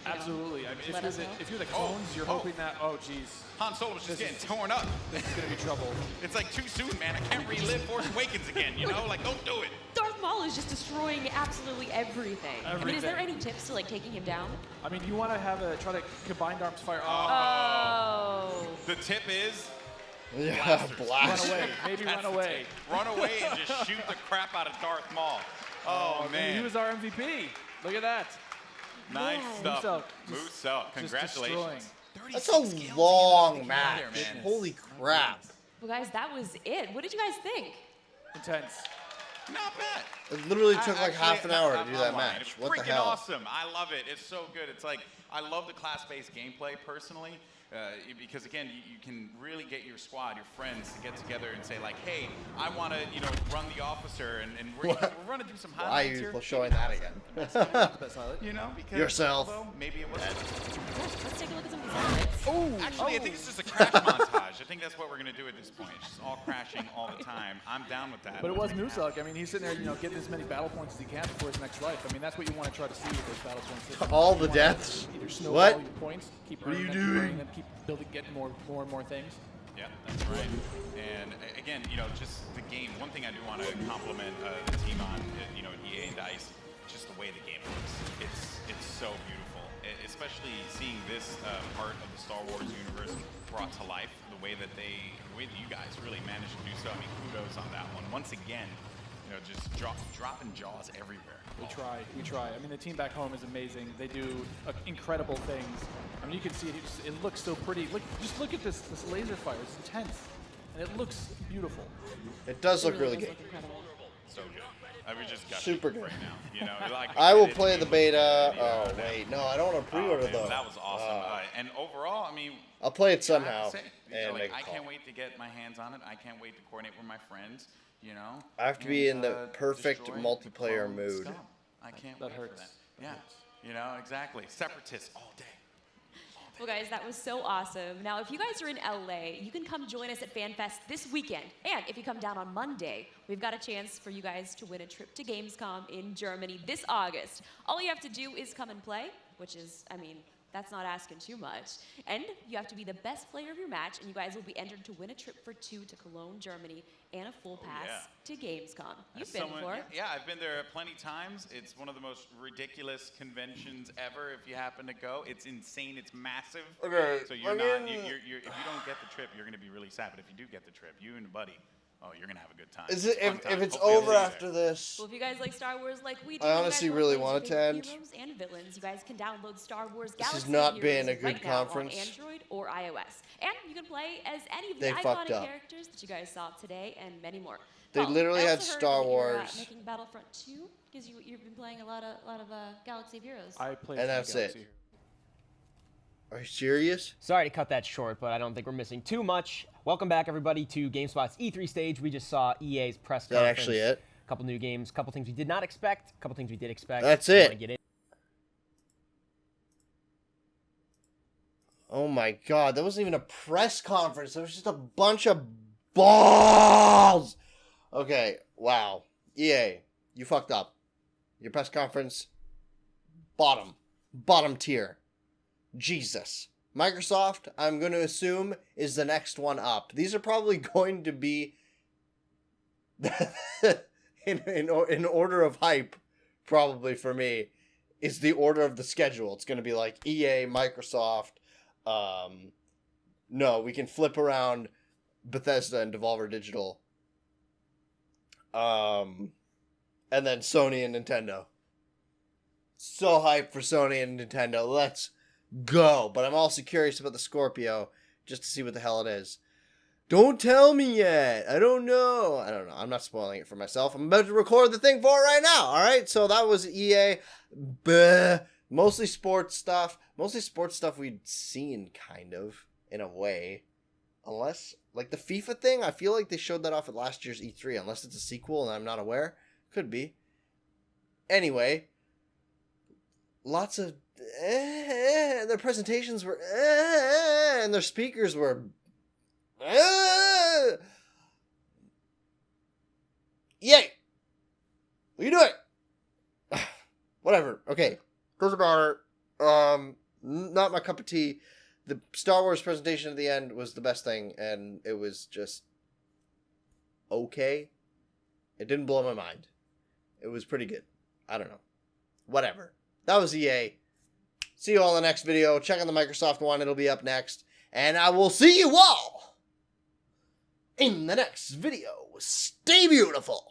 Absolutely. I mean, let us know? if you're the clones, you're hoping that. Oh, geez. Han Solo was just getting torn up. This is gonna be trouble. It's like too soon, man. I can't relive Force Awakens again. Like, don't do it. Darth Maul is just destroying absolutely everything. I mean, is there any tips to taking him down? I mean, you want to try to combined arms fire. Oh. The tip is. Yeah, blast. Run away. Maybe That's run the away. tip. Run away and just shoot the crap out of Darth Maul. Oh, man. He was our MVP. Look at that. Nice Yeah. stuff. Moose Moose out. Congratulations. That's a long match. Holy crap. Well, guys, that was it. What did you guys think? Intense. Not bad. It literally took like half an hour to do that I'm lying. match. It's What the freaking hell? awesome. I love it. It's so good. It's like, I love the class-based gameplay personally, because again, you can really get your squad, your friends, to get together and say like, hey, I want to, run the officer, and we're running through some Why are highlights you here. showing that again? Because Yourself. although maybe it was. Let's take a look at some of these highlights. Actually, I think it's just a crash montage. I think that's what we're gonna do at this point. It's just all crashing all the time. I'm down with that. But it was Musak. I mean, he's sitting there, getting as many battle points as he can before his next life. I mean, that's what you want to try to see with those battle points. All You the wanna deaths? Either snowball What? your points, keep What are earning you them, keep doing? earning them, keep building, getting more and more things. Yeah, that's right. And again, just the game. One thing I do want to compliment the team on, EA and DICE, just the way the game looks. It's so beautiful, especially seeing this part of the Star Wars universe brought to life. The way that you guys really managed to do so. I mean, kudos on that one. Once again, just dropping jaws everywhere. We try. I mean, the team back home is amazing. They do incredible things. I mean, you can see it looks so pretty. Just look at this laser fire. It's intense, and it looks beautiful. It does look really good. So good. We just got Super it good. right now. Like I will it, play it the was beta. really, Oh wait, no, I don't want to pre-order man, though. That was awesome. And overall, I mean, I'll play it I have to somehow say, and like, make a I call. can't wait to get my hands on it. I can't wait to coordinate with my friends. I have to be in the and, perfect destroy multiplayer clone mood. scum. I can't That wait hurts. for that. Yeah, exactly. Separatists all day. Well, guys, that was so awesome. Now, if you guys are in LA, you can come join us at FanFest this weekend. And if you come down on Monday, we've got a chance for you guys to win a trip to Gamescom in Germany this August. All you have to do is come and play, which is, I mean, that's not asking too much. And you have to be the best player of your match, and you guys will be entered to win a trip for two to Cologne, Germany, and a full pass to Gamescom. You've been before. Yeah, I've been there plenty times. It's one of the most ridiculous conventions ever. If you happen to go, it's insane. It's massive. Okay, So you're not. If you don't get the trip, you're going to be really sad. But if you do get the trip, you and a buddy, oh, you're going to have a good time. Is it Fun if time. it's Hopefully I'll over see you after there. this? Well, if you guys like Star Wars like we do, I honestly really want to attend. Heroes and villains, you guys can download Star Wars This has Galaxy not of been Heroes a good right now conference. on Android or iOS. And you can play as any of the They fucked iconic up. characters that you guys saw today and many more. They Paul, literally I had also heard Star that you're, Wars. making Battlefront 2 because you've been playing a lot of Galaxy of Heroes. I played And that's Galaxy it. Are you serious? Sorry to cut that short, but I don't think we're missing too much. Welcome back, everybody, to GameSpot's E3 stage. We just saw EA's press conference. Is that actually it? A couple new games, a couple things we did not expect, a couple things we did expect. That's it. Oh my god, that wasn't even a press conference. It was just a bunch of balls. Okay, wow. EA, you fucked up. Your press conference, bottom tier. Jesus. Microsoft, I'm going to assume, is the next one up. These are probably going to be in order of hype, probably for me, is the order of the schedule. It's going to be like EA, Microsoft. No, we can flip around Bethesda and Devolver Digital. And then Sony and Nintendo. So hyped for Sony and Nintendo. Let's go. But I'm also curious about the Scorpio, just to see what the hell it is. Don't tell me yet. I don't know. I'm not spoiling it for myself. I'm about to record the thing for it right now. All right. So that was EA. Mostly sports stuff. Mostly sports stuff we'd seen, kind of, in a way. Unless, like the FIFA thing, I feel like they showed that off at last year's E3. Unless it's a sequel and I'm not aware. Could be. Anyway. Lots of... their presentations were... and their speakers were... Yay! What are you doing? Whatever. Okay. Doesn't matter. Not my cup of tea. The Star Wars presentation at the end was the best thing, and it was just okay. It didn't blow my mind. It was pretty good. I don't know. Whatever. That was EA. See you all in the next video. Check out the Microsoft one. It'll be up next. And I will see you all in the next video. Stay beautiful.